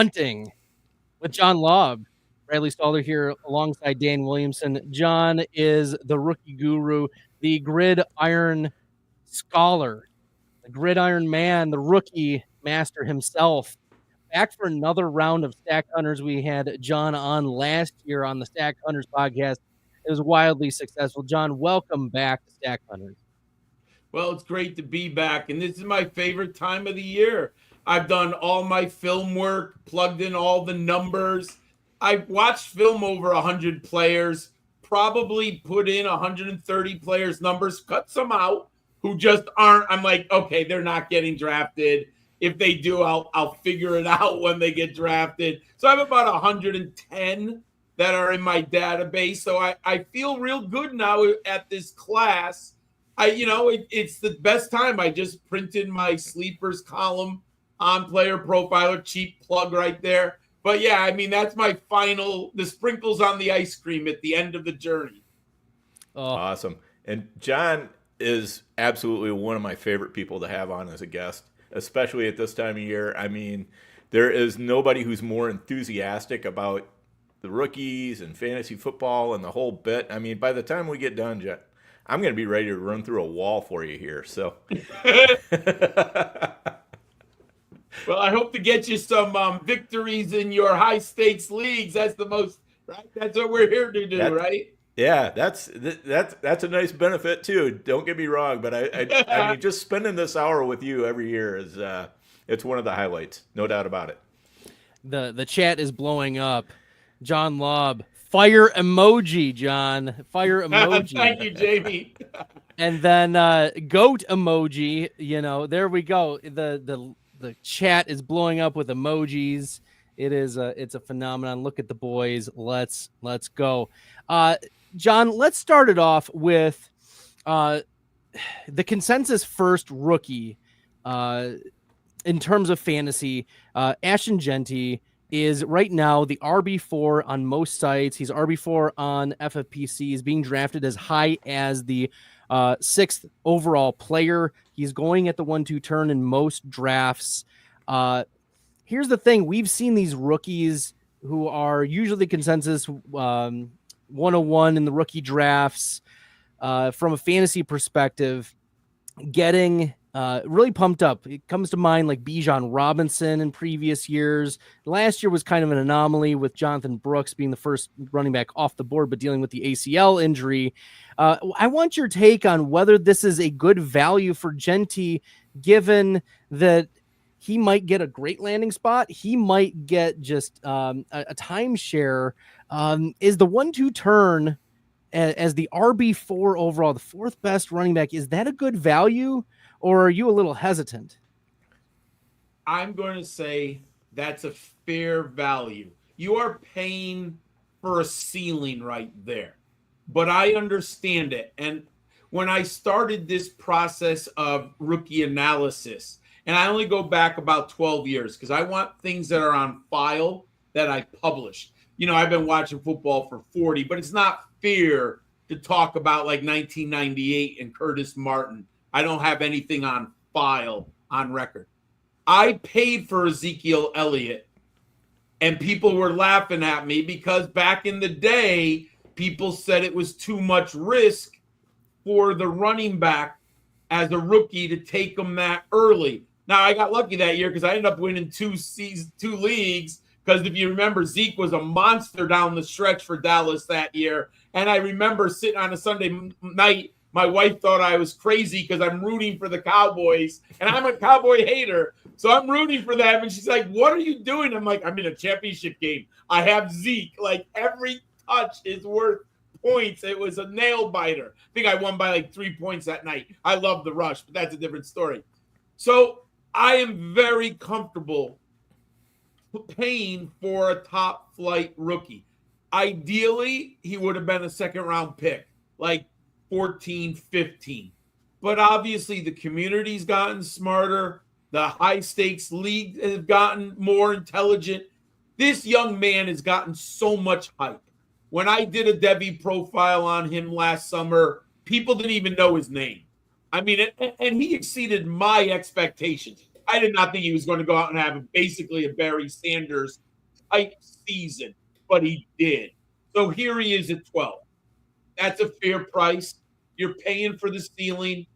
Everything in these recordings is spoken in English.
Punting with John Laub. Bradley Stalder here alongside Dan Williamson. John is the rookie guru, the gridiron scholar, the gridiron man, the rookie master himself. Back for another round of Stack Hunters. We had John on last year on the Stack Hunters podcast. It was wildly successful. John, welcome back to Stack Hunters. Well, it's great to be back, and this is my favorite time of the year. I've done all my film work, plugged in all the numbers. I've watched film over 100 players, probably put in 130 players' numbers, cut some out who just aren't. I'm like, okay, they're not getting drafted. If they do, I'll figure it out when they get drafted. So I have about 110 that are in my database. So I feel real good now at this class. It's the best time. I just printed my sleepers column on Player Profiler, cheap plug right there. But yeah, I mean, that's my the sprinkles on the ice cream at the end of the journey. Oh. Awesome. And John is absolutely one of my favorite people to have on as a guest, especially at this time of year. I mean, there is nobody who's more enthusiastic about the rookies and fantasy football and the whole bit. I mean, by the time we get done, John, I'm going to be ready to run through a wall for you here. So, well, I hope to get you some victories in your high stakes leagues. That's the most, right? That's what we're here to do, right? Yeah, that's a nice benefit too. Don't get me wrong, but I mean, just spending this hour with you every year is it's one of the highlights, no doubt about it. The chat is blowing up. John Laub. Fire emoji, John. Fire emoji. Thank you, Jamie. And then goat emoji. You know, there we go. The chat is blowing up with emojis. It's a phenomenon. Look at the boys. Let's go. John, let's start it off with the consensus first rookie in terms of fantasy. Ashton Genty is right now the RB4 on most sites. He's RB4 on FFPC. He's being drafted as high as the 6th overall player. He's going at the 1-2 turn in most drafts. Here's the thing. We've seen these rookies who are usually consensus 101 in the rookie drafts from a fantasy perspective, getting really pumped up. It comes to mind like Bijan Robinson in previous years. Last year was kind of an anomaly with Jonathan Brooks being the first running back off the board, but dealing with the ACL injury. I want your take on whether this is a good value for Genty, given that he might get a great landing spot. He might get just a timeshare. Is the 1-2 turn as the RB4 overall, the 4th best running back, is that a good value? Or are you a little hesitant? I'm going to say that's a fair value. You are paying for a ceiling right there. But I understand it. And when I started this process of rookie analysis, and I only go back about 12 years because I want things that are on file that I published. You know, I've been watching football for 40, but it's not fair to talk about like 1998 and Curtis Martin. I don't have anything on file, on record. I paid for Ezekiel Elliott, and people were laughing at me because back in the day, people said it was too much risk for the running back as a rookie to take him that early. Now, I got lucky that year because I ended up winning two leagues because if you remember, Zeke was a monster down the stretch for Dallas that year. And I remember sitting on a Sunday night, my wife thought I was crazy because I'm rooting for the Cowboys, and I'm a Cowboy hater. So I'm rooting for them. And she's like, what are you doing? I'm like, I'm in a championship game. I have Zeke. Like, every touch is worth points. It was a nail biter. I think I won by like 3 points that night. I love the rush, but that's a different story. So I am very comfortable paying for a top flight rookie. Ideally, he would have been a second round pick, like 14, 15. But obviously the community's gotten smarter. The high stakes league has gotten more intelligent. This young man has gotten so much hype. When I did a Debbie profile on him last summer, people didn't even know his name. I mean, and he exceeded my expectations. I did not think he was going to go out and have basically a Barry Sanders type season, but he did. So here he is at 12. That's a fair price. You're paying for the ceiling.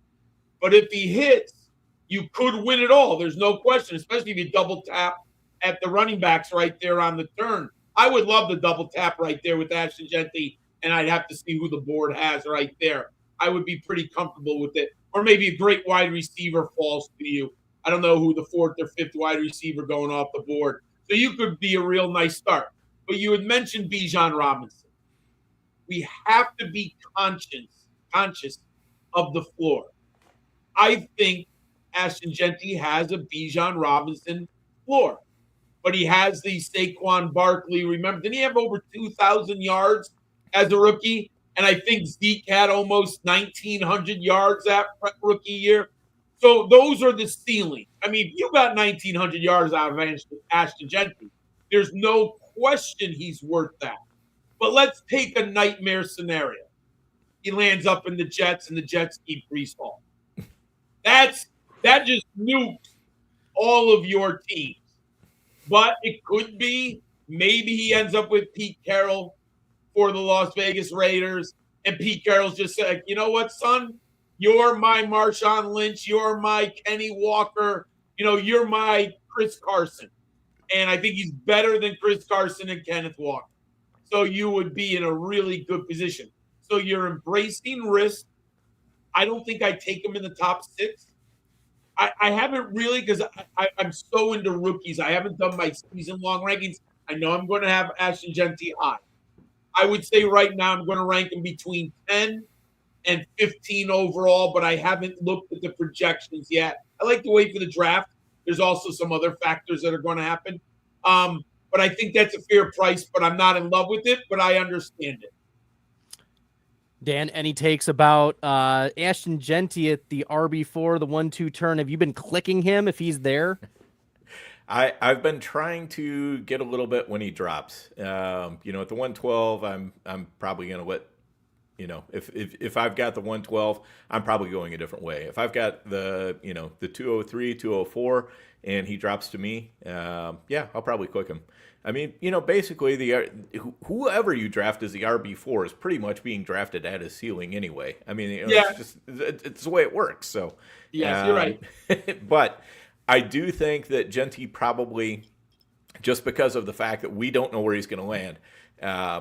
But if he hits, you could win it all. There's no question, especially if you double tap at the running backs right there on the turn. I would love the double tap right there with Ashton Genty, and I'd have to see who the board has right there. I would be pretty comfortable with it. Or maybe a great wide receiver falls to you. I don't know who the 4th or 5th wide receiver going off the board. So you could be a real nice start. But you had mentioned Bijan Robinson. We have to be conscious of the floor. I think Ashton Genty has a Bijan Robinson floor. But he has the Saquon Barkley. Remember, didn't he have over 2,000 yards as a rookie? And I think Zeke had almost 1,900 yards that rookie year. So those are the ceiling. I mean, you got 1,900 yards out of Ashton Genty. There's no question he's worth that. But let's take a nightmare scenario. He lands up in the Jets, and the Jets keep Breece Hall. That just nukes all of your teams. But it could be maybe he ends up with Pete Carroll for the Las Vegas Raiders, and Pete Carroll's just like, you know what, son? You're my Marshawn Lynch. You're my Kenny Walker. You're my Chris Carson. And I think he's better than Chris Carson and Kenneth Walker. So you would be in a really good position. So you're embracing risk. I don't think I'd take him in the top 6. I haven't really, because I'm so into rookies. I haven't done my season-long rankings. I know I'm going to have Ashton Genty high. I would say right now I'm going to rank him between 10 and 15 overall, but I haven't looked at the projections yet. I like to wait for the draft. There's also some other factors that are going to happen. But I think that's a fair price, but I'm not in love with it, but I understand it. Dan, any takes about Ashton Genty at the RB4, the 1-2 turn? Have you been clicking him if he's there? I've been trying to get a little bit when he drops. At the 112, I'm probably going to let, if I've got the 112, I'm probably going a different way. If I've got the 203, 204, and he drops to me, I'll probably click him. I mean, basically whoever you draft as the RB4 is pretty much being drafted at his ceiling anyway. I mean, it's the way it works. So yes, you're right. But I do think that Genty probably, just because of the fact that we don't know where he's going to land,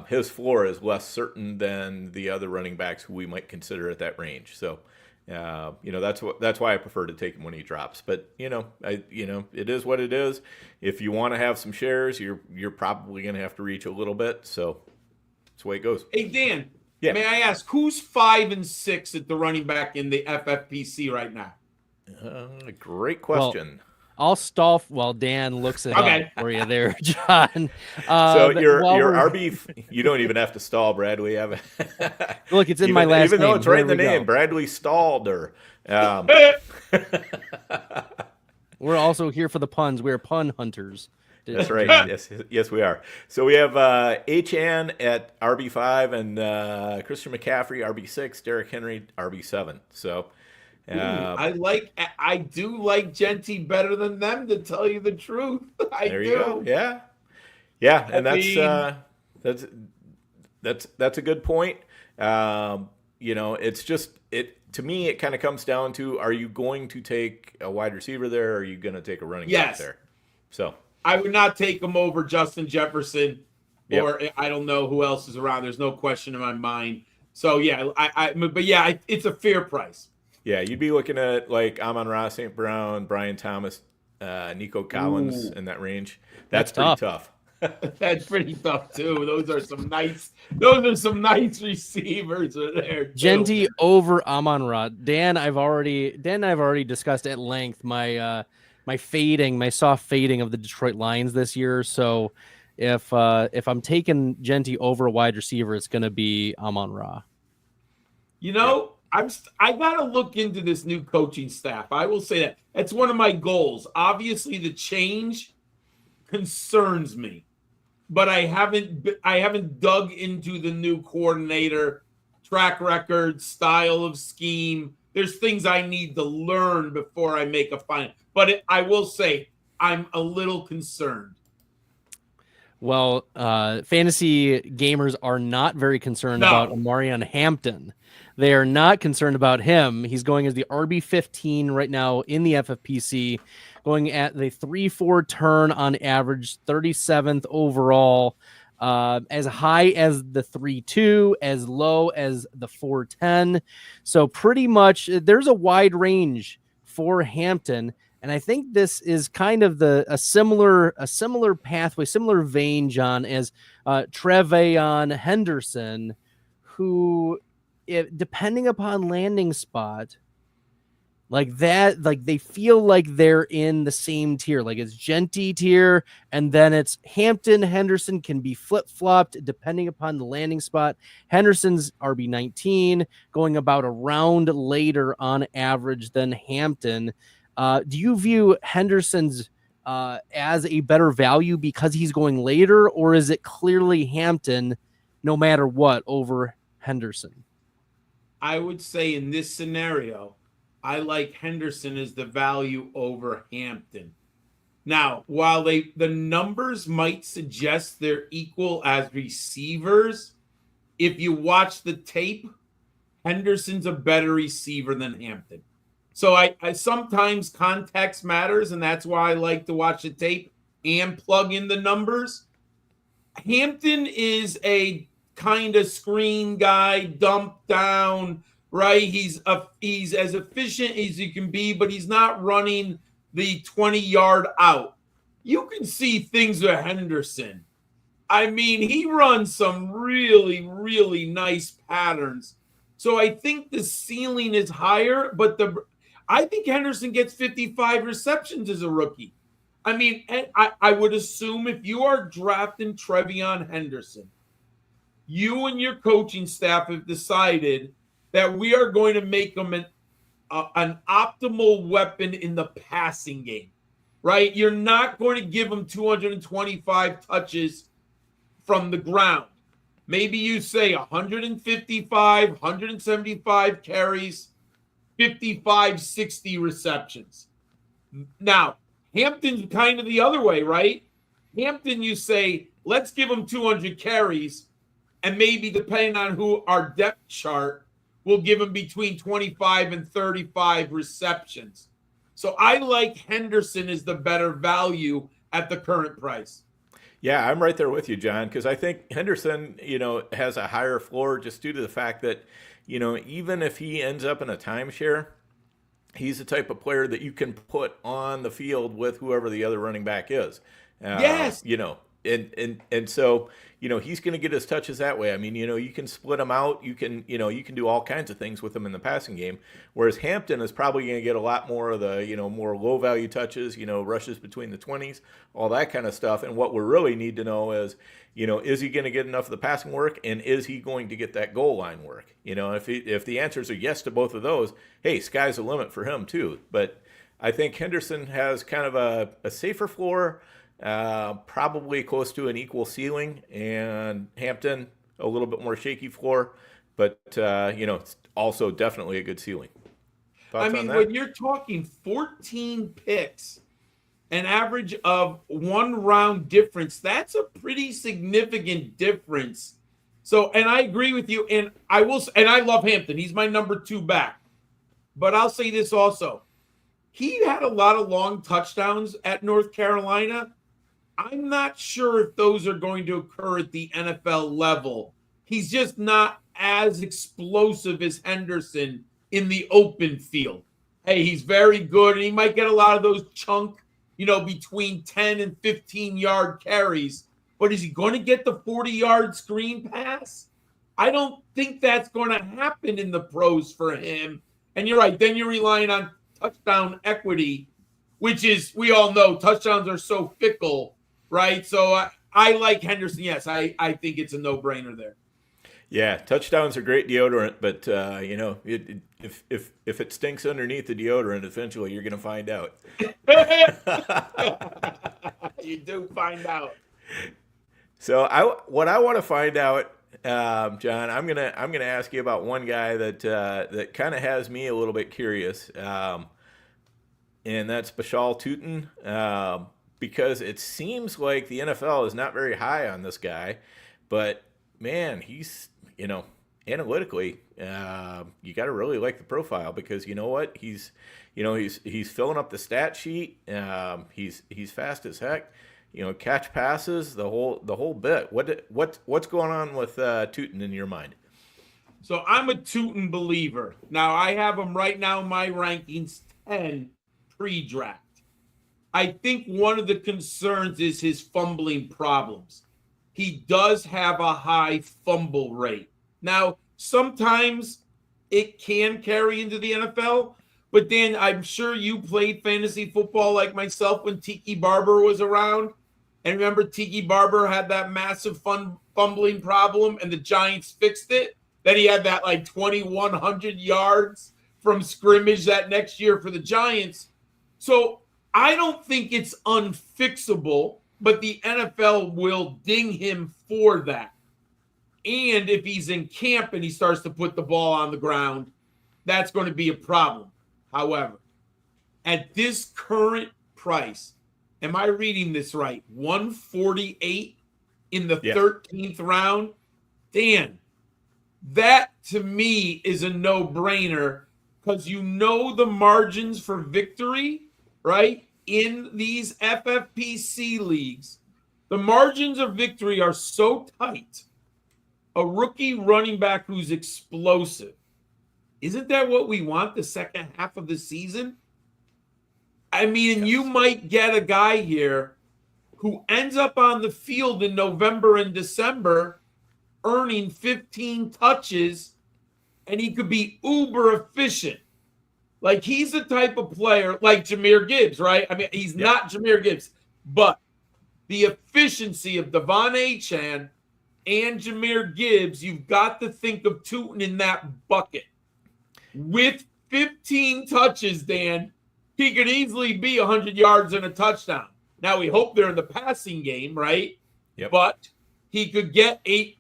his floor is less certain than the other running backs who we might consider at that range. So, that's why I prefer to take him when he drops. But it is what it is. If you want to have some shares, you're probably going to have to reach a little bit. So that's the way it goes. Hey Dan, may I ask who's 5 and 6 at the running back in the FFPC right now? Great question. Well, I'll stall while Dan looks it up for you there, John. So your RB, you don't even have to stall, Bradley. Look, it's in my last name. Even though it's right in the name, Bradley stalled her. We're also here for the puns. We're pun hunters. That's right. Yes, we are. So we have HN at RB5 and Christian McCaffrey, RB6, Derrick Henry, RB7. So I do like Genty better than them, to tell you the truth. There you go. Yeah, and that's a good point. It's just to me it kind of comes down to, are you going to take a wide receiver there, or are you going to take a running back there? So I would not take him over Justin Jefferson, or I don't know who else is around. There's no question in my mind. So it's a fair price. Yeah, you'd be looking at like Amon-Ra St. Brown, Brian Thomas, Nico Collins in that range. That's pretty tough. That's pretty tough too. Those are some nice receivers there. Genty over Amon-Ra. Dan, I've already discussed at length my soft fading of the Detroit Lions this year. So if I'm taking Genty over a wide receiver, it's going to be Amon-Ra. I got to look into this new coaching staff. I will say that. That's one of my goals. Obviously, the change concerns me, but I haven't dug into the new coordinator, track record, style of scheme. there's things I need to learn before I make a final. But I will say I'm a little concerned. Well, fantasy gamers are not very concerned about Omarion Hampton. They are not concerned about him. He's going as the RB15 right now in the FFPC, going at the 3-4 turn on average, 37th overall, as high as the 3-2, as low as the 4-10. So pretty much there's a wide range for Hampton. And I think this is kind of a similar pathway, similar vein, John, as Trevayon Henderson, who, depending upon landing spot, like that, like they feel like they're in the same tier. Like it's Genty tier, and then it's Hampton. Henderson can be flip-flopped depending upon the landing spot. Henderson's RB19, going about a round later on average than Hampton. Do you view Henderson's as a better value because he's going later, or is it clearly Hampton no matter what over Henderson? I would say in this scenario, I like Henderson as the value over Hampton. Now, while the numbers might suggest they're equal as receivers, if you watch the tape, Henderson's a better receiver than Hampton. So I sometimes context matters, and that's why I like to watch the tape and plug in the numbers. Hampton is a kind of screen guy, dump down, right? He's as efficient as you can be, but he's not running the 20-yard out. You can see things with Henderson. I mean, he runs some really, really nice patterns. So I think the ceiling is higher, but I think Henderson gets 55 receptions as a rookie. I mean, I would assume if you are drafting Trevayon Henderson, you and your coaching staff have decided that we are going to make him an optimal weapon in the passing game, right? You're not going to give him 225 touches from the ground. Maybe you say 155, 175 carries, 55, 60 receptions. Now, Hampton's kind of the other way, right? Hampton, you say, let's give him 200 carries, and maybe depending on who our depth chart, we'll give him between 25 and 35 receptions. So I like Henderson as the better value at the current price. Yeah, I'm right there with you, John, because I think Henderson, has a higher floor just due to the fact that, even if he ends up in a timeshare, he's the type of player that you can put on the field with whoever the other running back is. Yes. And so, he's going to get his touches that way. I mean, you can split him out. You can do all kinds of things with him in the passing game. Whereas Hampton is probably going to get a lot more of the, more low value touches, rushes between the 20s, all that kind of stuff. And what we really need to know is, is he going to get enough of the passing work, and is he going to get that goal line work? If the answers are yes to both of those, hey, sky's the limit for him too. But I think Henderson has kind of a safer floor, probably close to an equal ceiling, and Hampton a little bit more shaky floor, but it's also definitely a good ceiling. Thoughts on that? When you're talking 14 picks, an average of 1 round difference, that's a pretty significant difference. So, and I agree with you, and I love Hampton. He's my number 2 back. But I'll say this also. He had a lot of long touchdowns at North Carolina. I'm not sure if those are going to occur at the NFL level. He's just not as explosive as Henderson in the open field. Hey, he's very good, and he might get a lot of those chunk, between 10 and 15-yard carries. But is he going to get the 40-yard screen pass? I don't think that's going to happen in the pros for him. And you're right. Then you're relying on touchdown equity, which is, we all know, touchdowns are so fickle, right? So I like Henderson. Yes, I think it's a no-brainer there. Yeah, touchdowns are great deodorant, but if it stinks underneath the deodorant, eventually you're going to find out. You do find out. So what I want to find out John, I'm gonna ask you about one guy that kind of has me a little bit curious, and that's Bashal Tutin, because it seems like the NFL is not very high on this guy, but man, he's analytically, you got to really like the profile because you know what he's filling up the stat sheet. He's fast as heck. Catch passes, the whole bit. What's going on with Tootin in your mind? So I'm a Tootin believer. Now I have him right now in my rankings 10 pre-draft. I think one of the concerns is his fumbling problems. He does have a high fumble rate. Now, sometimes it can carry into the NFL, but Dan, I'm sure you played fantasy football like myself when Tiki Barber was around. And remember, Tiki Barber had that massive fumbling problem, and the Giants fixed it. Then he had that like 2,100 yards from scrimmage that next year for the Giants. So I don't think it's unfixable, but the NFL will ding him for that. And if he's in camp and he starts to put the ball on the ground, that's going to be a problem. However, at this current price, am I reading this right? 148 in the 13th round? Dan, that to me is a no-brainer because the margins for victory, right? In these FFPC leagues, the margins of victory are so tight. A rookie running back who's explosive. Isn't that what we want the second half of the season? I mean, yes. You might get a guy here who ends up on the field in November and December earning 15 touches, and he could be uber efficient. Like, he's the type of player like Jahmyr Gibbs, right? I mean, he's not Jahmyr Gibbs, but the efficiency of Devon Achane and Jahmyr Gibbs, you've got to think of Tootin in that bucket. With 15 touches, Dan, he could easily be 100 yards and a touchdown. Now, we hope they're in the passing game, right? Yep. But he could get 8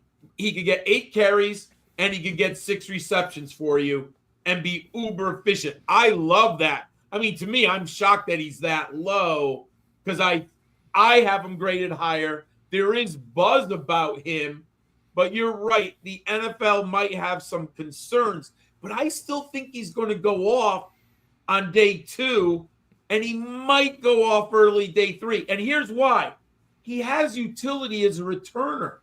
carries and he could get 6 receptions for you and be uber efficient. I love that. I mean, to me, I'm shocked that he's that low because I have him graded higher. There is buzz about him, but you're right. The NFL might have some concerns, but I still think he's going to go off on day 2, and he might go off early day 3. And here's why. He has utility as a returner.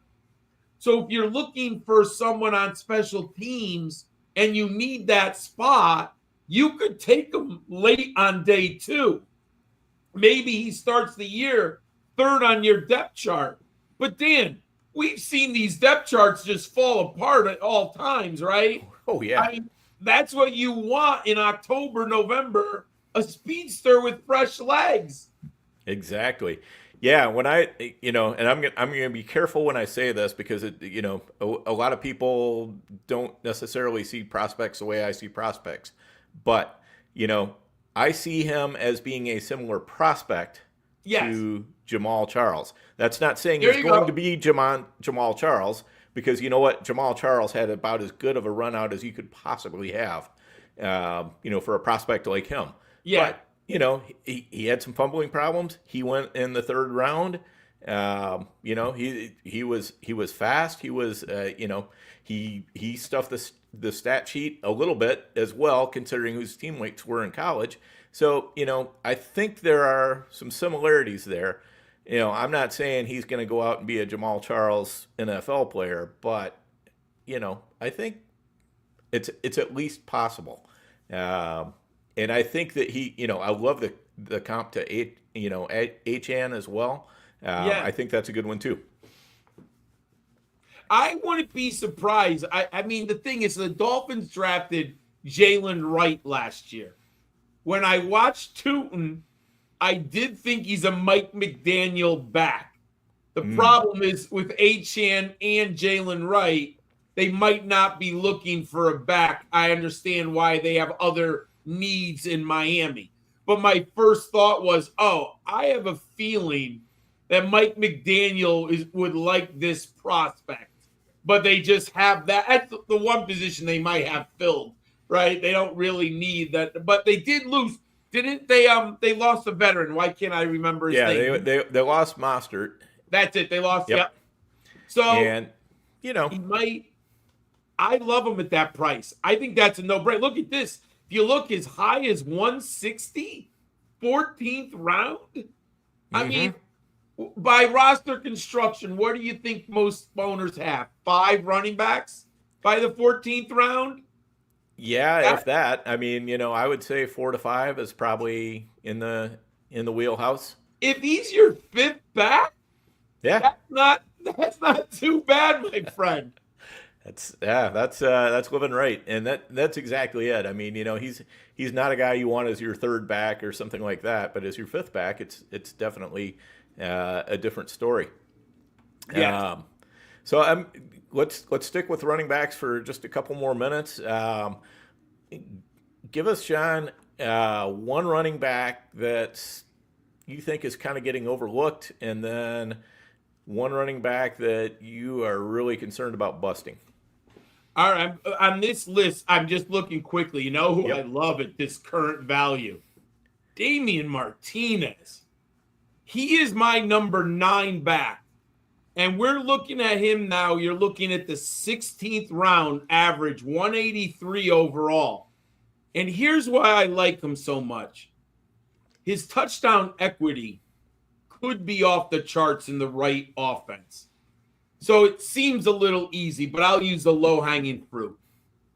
So if you're looking for someone on special teams and you need that spot, you could take him late on day 2. Maybe he starts the year 3rd on your depth chart. But Dan, we've seen these depth charts just fall apart at all times, right? Oh, yeah. I mean, that's what you want in October, November, a speedster with fresh legs. Exactly. Yeah, when and I'm going to be careful when I say this because a lot of people don't necessarily see prospects the way I see prospects. But, I see him as being a similar prospect to Jamal Charles. That's not saying he's going to be Jamal Charles, because you know what? Jamal Charles had about as good of a run out as you could possibly have, for a prospect like him. Yeah. But, he had some fumbling problems. He went in the 3rd round. He was fast. He was, he stuffed the stat sheet a little bit as well, considering whose teammates were in college. So, I think there are some similarities there. I'm not saying he's going to go out and be a Jamal Charles NFL player, but, I think it's at least possible. And I think that I love the comp to Achane as well. I think that's a good one too. I wouldn't be surprised. I mean, the thing is, the Dolphins drafted Jalen Wright last year. When I watched Tootin, I did think he's a Mike McDaniel back. The problem is with Achane and Jalen Wright, they might not be looking for a back. I understand why they have other needs in Miami. But my first thought was, I have a feeling that Mike McDaniel would like this prospect. but they just have that. That's the one position they might have filled, right? They don't really need that, but they did lose, didn't they? They lost a veteran. Why can't I remember his name? They lost Mostert. That's it. They lost. Yep. So and he might. I love him at that price. I think that's a no-brainer. Look at this. If you look as high as 160, 14th round. I mean, by roster construction, what do you think most owners have? 5 running backs by the 14th round? Yeah, if that. I mean, I would say 4 to 5 is probably in the wheelhouse. If he's your 5th back, yeah, that's not too bad, my friend. That's living right, and that's exactly it. I mean, he's not a guy you want as your 3rd back or something like that, but as your 5th back, it's definitely a different story. Yeah. So let's stick with running backs for just a couple more minutes. Give us, John, one running back that you think is kind of getting overlooked, and then one running back that you are really concerned about busting. All right, on this list, I'm just looking quickly. You know who I love at this current value? Damian Martinez. He is my number 9 back. And we're looking at him now. You're looking at the 16th round average, 183 overall. And here's why I like him so much. His touchdown equity could be off the charts in the right offense. So it seems a little easy, but I'll use the low-hanging fruit.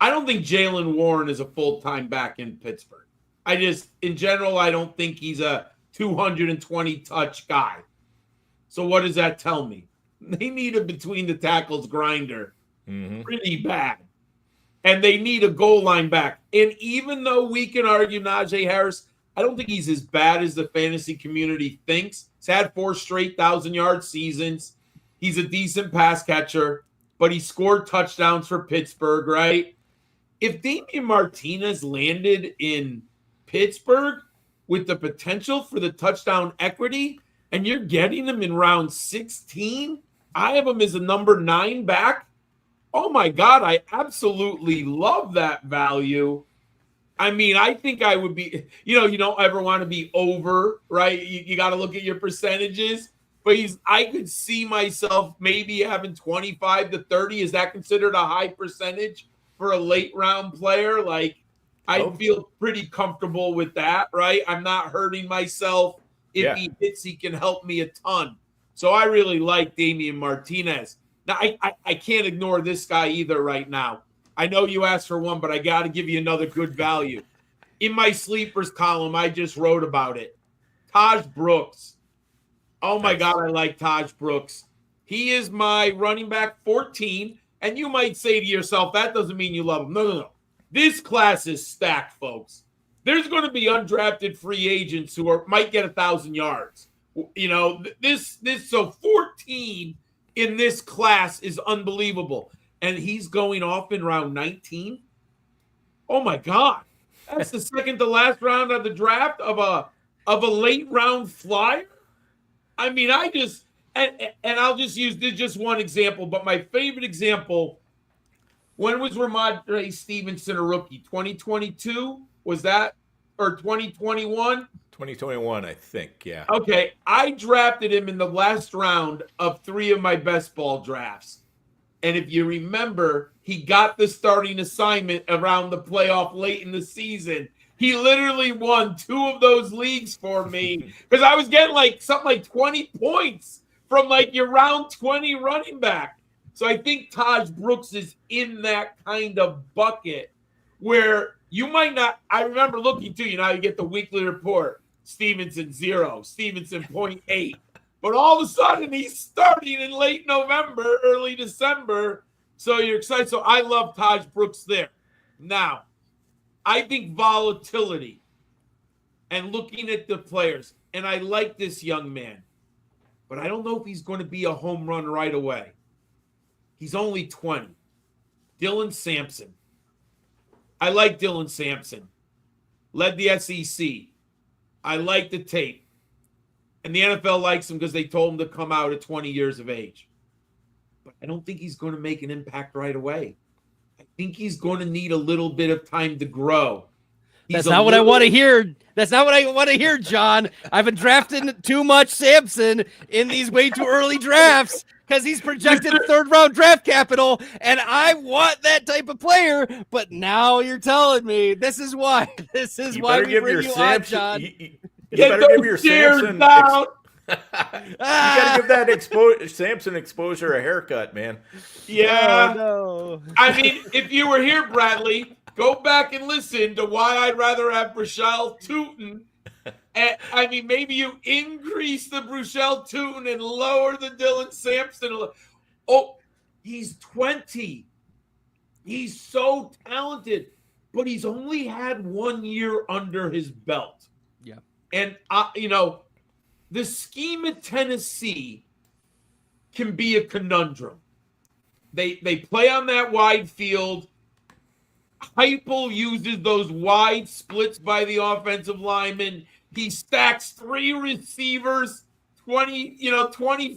I don't think Jaylen Warren is a full-time back in Pittsburgh. In general, I don't think he's a 220-touch guy. So what does that tell me? They need a between-the-tackles grinder pretty bad. And they need a goal line back. And even though we can argue Najee Harris, I don't think he's as bad as the fantasy community thinks. He's had 4 straight 1,000-yard seasons. He's a decent pass catcher, but he scored touchdowns for Pittsburgh, right? If Damian Martinez landed in Pittsburgh with the potential for the touchdown equity, and you're getting him in round 16, I have him as a number 9 back. Oh, my God, I absolutely love that value. I mean, I think I would be, you don't ever want to be over, right? You got to look at your percentages. But I could see myself maybe having 25 to 30. Is that considered a high percentage for a late round player? I feel pretty comfortable with that, right? I'm not hurting myself. If he hits, he can help me a ton. So I really like Damian Martinez. Now, I can't ignore this guy either right now. I know you asked for one, but I got to give you another good value. In my sleepers column, I just wrote about it. Taj Brooks. Oh, my God, I like Taj Brooks. He is my running back 14, and you might say to yourself, that doesn't mean you love him. No. This class is stacked, folks. There's going to be undrafted free agents who might get 1,000 yards. So 14 in this class is unbelievable, and he's going off in round 19. Oh, my God. That's the second to last round of the draft of a late round flyer. I mean, and I'll just use this just one example, but my favorite example, when was Ramondre Stevenson a rookie? 2022? Was that, or 2021? 2021, I think, yeah. Okay, I drafted him in the last round of 3 of my best ball drafts. And if you remember, he got the starting assignment around the playoff late in the season. He literally won 2 of those leagues for me because I was getting something like 20 points from your round 20 running back. So I think Taj Brooks is in that kind of bucket where you might not. I remember looking too, you get the weekly report. Stevenson 0, Stevenson 0.8. But all of a sudden he's starting in late November, early December. So you're excited. So I love Taj Brooks there. Now, I think volatility and looking at the players, and I like this young man, but I don't know if he's going to be a home run right away. He's only 20. Dylan Sampson. I like Dylan Sampson. Led the SEC. I like the tape. And the NFL likes him because they told him to come out at 20 years of age. but I don't think he's going to make an impact right away. I think he's going to need a little bit of time to grow. That's not what I want to hear. That's not what I want to hear, John. I've been drafting too much Samson in these way too early drafts because he's projected third-round draft capital, and I want that type of player. But now you're telling me this is why. This is why we bring you on, John. You better give your Samson down. You gotta give that Samson exposure a haircut, man. Yeah. Oh, no. I mean, if you were here, Bradley, go back and listen to why I'd rather have Bruchelle Tootin. And, I mean, maybe you increase the Bruchelle Tootin and lower the Dylan Sampson. Oh, he's 20. He's so talented, but he's only had 1 year under his belt. Yeah. And, the scheme at Tennessee can be a conundrum. They play on that wide field. Heupel uses those wide splits by the offensive lineman. He stacks 3 receivers 20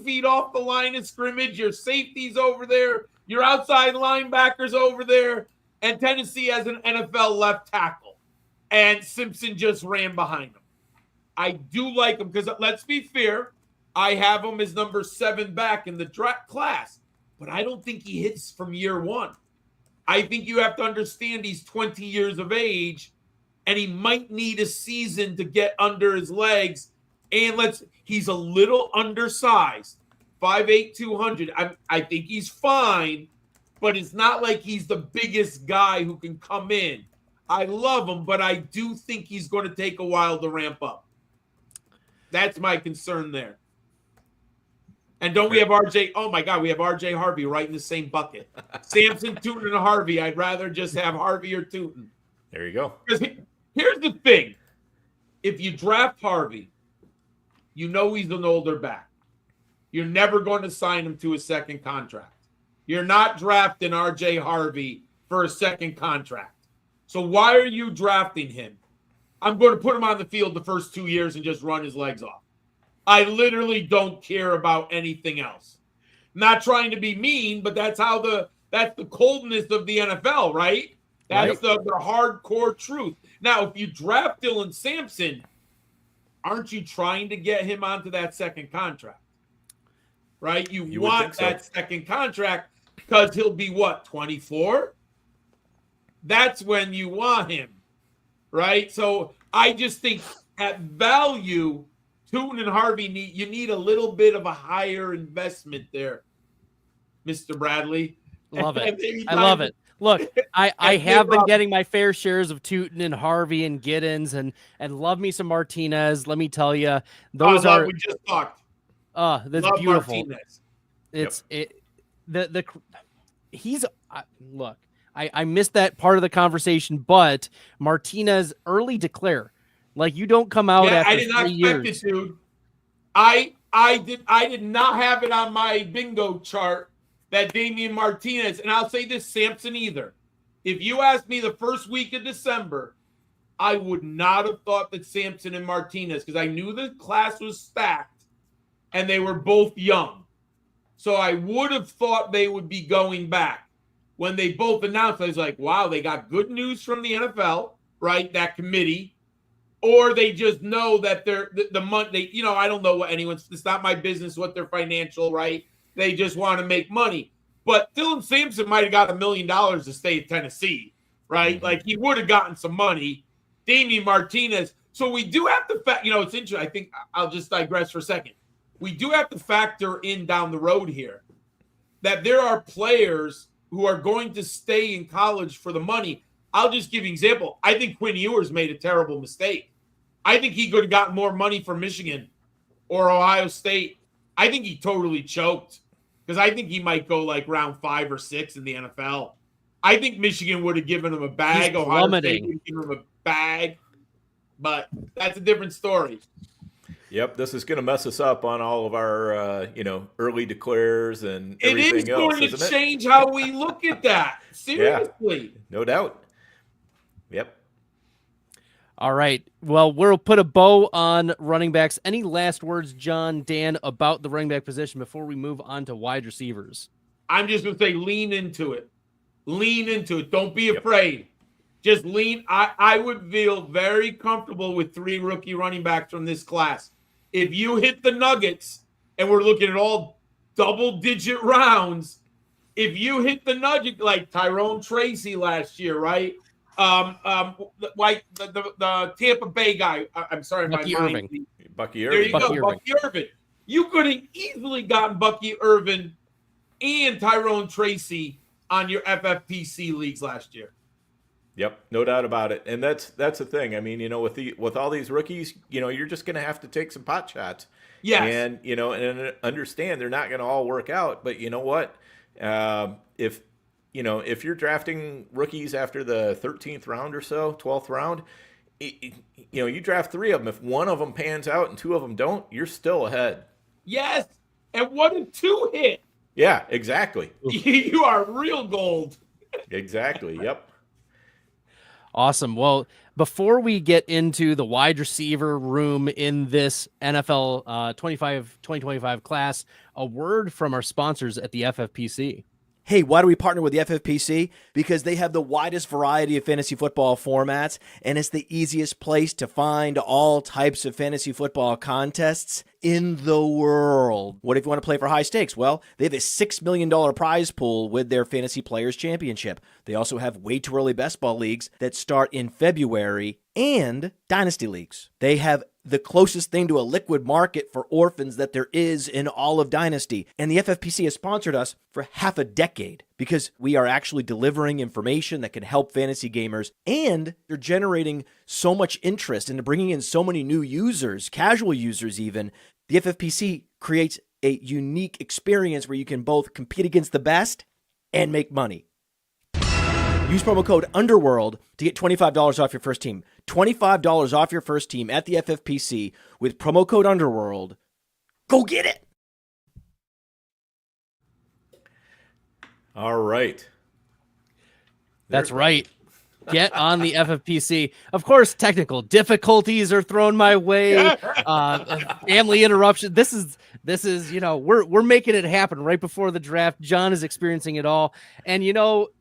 feet off the line of scrimmage. Your safety's over there. Your outside linebackers over there. And Tennessee has an NFL left tackle. And Simpson just ran behind him. I do like him because, let's be fair, I have him as number 7 back in the draft class. But I don't think he hits from year 1. I think you have to understand he's 20 years of age, and he might need a season to get under his legs. And he's a little undersized, 5'8", 200. I think he's fine, but it's not like he's the biggest guy who can come in. I love him, but I do think he's going to take a while to ramp up. That's my concern there. And don't we have RJ? Oh, my God, we have RJ Harvey right in the same bucket. Samson, Tootin, and Harvey. I'd rather just have Harvey or Tootin. There you go. Because here's the thing. If you draft Harvey, you know he's an older back. You're never going to sign him to a second contract. You're not drafting RJ Harvey for a second contract. So why are you drafting him? I'm going to put him on the field the first 2 years and just run his legs off. I literally don't care about anything else. Not trying to be mean, but that's the coldness of the NFL, right? That's the hardcore truth. Now, if you draft Dylan Sampson, aren't you trying to get him onto that second contract? Right? You want that second contract because he'll be what, 24? That's when you want him, right? So I just think at value, Tootin and Harvey need a little bit of a higher investment there, Mr. Bradley. Love it. I love it. Look, I have been getting my fair shares of Tootin and Harvey and Giddens and love me some Martinez. Let me tell you, those we just talked. That's love beautiful. Martinez. Look, I missed that part of the conversation, but Martinez early declare. Like, you don't come out after 3 years. I did not expect it, dude. I did not have it on my bingo chart that Damian Martinez, and I'll say this, Sampson either. If you asked me the first week of December, I would not have thought that Sampson and Martinez, because I knew the class was stacked and they were both young. So I would have thought they would be going back. When they both announced, I was like, wow, they got good news from the NFL, right? That committee. Or they just know that they're the month. I don't know what anyone's. It's not my business what their financial, right? They just want to make money. But Dylan Sampson might have got $1 million to stay at Tennessee, right? Mm-hmm. Like, he would have gotten some money. Damian Martinez. So we do have to it's interesting. I think I'll just digress for a second. We do have to factor in down the road here that there are players who are going to stay in college for the money. I'll just give you an example. I think Quinn Ewers made a terrible mistake. I think he could have gotten more money from Michigan or Ohio State. I think he totally choked because I think he might go like round 5 or 6 in the NFL. I think Michigan would have given him a bag. Ohio State would have given him a bag. But that's a different story. Yep, this is going to mess us up on all of our, early declares and everything else. It is going to change how we look at that. Seriously. Yeah, no doubt. Yep. All right. Well, we'll put a bow on running backs. Any last words, John, Dan, about the running back position before we move on to wide receivers? I'm just going to say lean into it. Lean into it. Don't be afraid. Just lean. I would feel very comfortable with 3 rookie running backs from this class. If you hit the Nuggets, and we're looking at all double-digit rounds, if you hit the Nuggets, like Tyrone Tracy last year, right? Like the Tampa Bay guy. I'm sorry, Bucky my Irving. mind. Bucky There Irving. you go, Bucky Irving. You could have easily gotten Bucky Irving and Tyrone Tracy on your FFPC leagues last year. Yep, no doubt about it. And that's the thing. I mean, with all these rookies, you're just going to have to take some pot shots. Yes. And and understand they're not going to all work out. But you know what? If you're drafting rookies after the 13th round or so, 12th round, you draft 3 of them. If one of them pans out and 2 of them don't, you're still ahead. Yes. And what if 2 hit? Yeah, exactly. You are real gold. Exactly. Yep. Awesome. Well, before we get into the wide receiver room in this NFL 2025 class, a word from our sponsors at the FFPC. Hey, why do we partner with the FFPC? Because they have the widest variety of fantasy football formats, and it's the easiest place to find all types of fantasy football contests in the world. What if you want to play for high stakes? Well, they have a $6 million prize pool with their Fantasy Players Championship. They also have way too early Bestball leagues that start in February and dynasty leagues. They have the closest thing to a liquid market for orphans that there is in all of Dynasty. And the FFPC has sponsored us for half a decade because we are actually delivering information that can help fantasy gamers, and they're generating so much interest and bringing in so many new users, casual users even. The FFPC creates a unique experience where you can both compete against the best and make money. Use promo code UNDERWORLD to get $25 off your first team. $25 off your first team at the FFPC with promo code UNDERWORLD. Go get it! All right. That's right. Get on the FFPC. Of course, technical difficulties are thrown my way. Family interruption. This is we're making it happen right before the draft. John is experiencing it all, and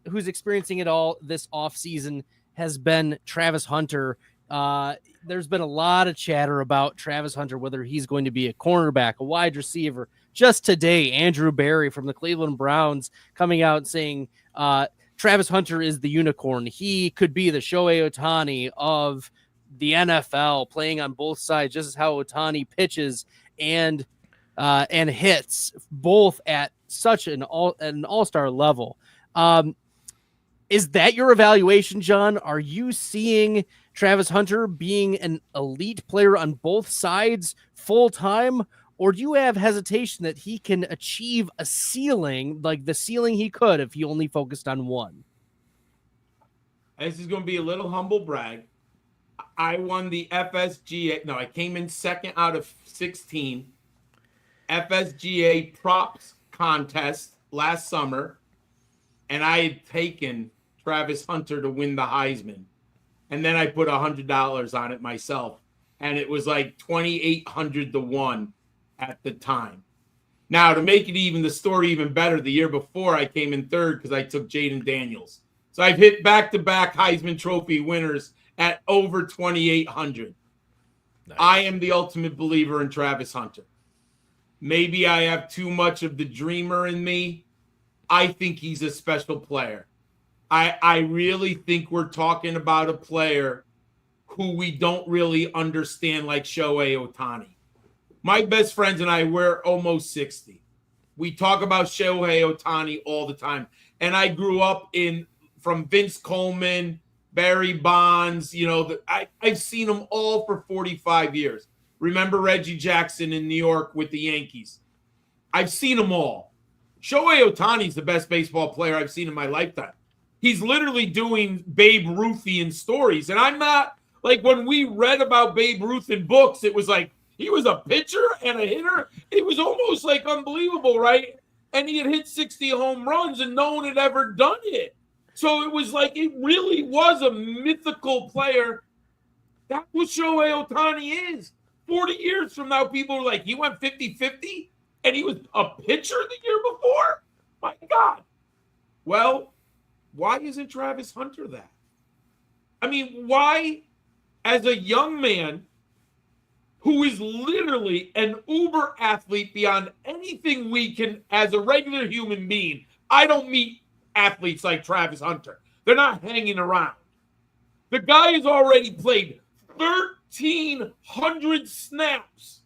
who's experiencing it all this offseason has been Travis Hunter. There's been a lot of chatter about Travis Hunter, whether he's going to be a cornerback, a wide receiver. Just today, Andrew Berry from the Cleveland Browns coming out and saying Travis Hunter is the unicorn. He could be the Shohei Ohtani of the NFL, playing on both sides, just as how Ohtani pitches and hits, both at such an all-star level. Is that your evaluation, John? Are you seeing Travis Hunter being an elite player on both sides full time? Or do you have hesitation that he can achieve a ceiling, like the ceiling he could if he only focused on one? This is going to be a little humble brag. I won the FSGA. No, I came in second out of 16 FSGA props contest last summer, and I had taken Travis Hunter to win the Heisman. And then I put $100 on it myself, and it was like 2,800 to 1 at the time. Now, to make it even the story even better, the year before I came in third because I took Jaden Daniels. So I've hit back-to-back Heisman Trophy winners at over 2,800. Nice. I am the ultimate believer in Travis Hunter. Maybe I have too much of the dreamer in me. I think he's a special player. I really think we're talking about a player who we don't really understand, like Shohei Ohtani. My best friends and I, we're almost 60. We talk about Shohei Ohtani all the time. And I grew up from Vince Coleman, Barry Bonds, I've seen them all for 45 years. Remember Reggie Jackson in New York with the Yankees? I've seen them all. Shohei Ohtani is the best baseball player I've seen in my lifetime. He's literally doing Babe Ruthian stories. And I'm not, like, when we read about Babe Ruth in books, it was like, he was a pitcher and a hitter. It was almost like unbelievable, right? And he had hit 60 home runs and no one had ever done it. So it was like, it really was a mythical player. That's what Shohei Ohtani is. 40 years from now, people are like, he went 50-50 and he was a pitcher the year before? My God. Well, why isn't Travis Hunter that? I mean, why, as a young man who is literally an uber athlete beyond anything we can, as a regular human being, I don't meet athletes like Travis Hunter. They're not hanging around. The guy has already played 1,300 snaps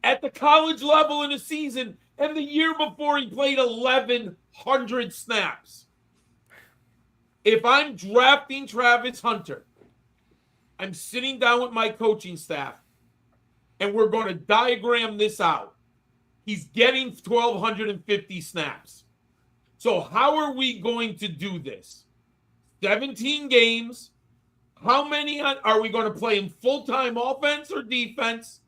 at the college level in a season, and the year before he played 1,100 snaps. If I'm drafting Travis Hunter, I'm sitting down with my coaching staff, and we're going to diagram this out. He's getting 1,250 snaps. So how are we going to do this? 17 games. How many are we going to play him full-time offense or defense?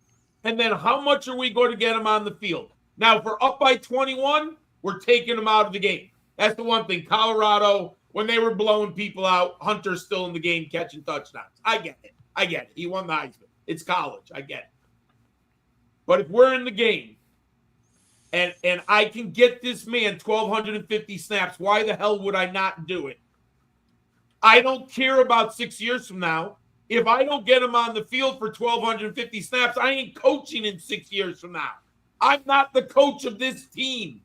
And then how much are we going to get him on the field? Now, if we're up by 21, we're taking him out of the game. That's the one thing. Colorado, when they were blowing people out, Hunter's still in the game catching touchdowns. I get it. He won the Heisman. It's college. I get it. But if we're in the game and I can get this man 1,250 snaps, why the hell would I not do it? I don't care about 6 years from now. If I don't get him on the field for 1,250 snaps, I ain't coaching in 6 years from now. I'm not the coach of this team.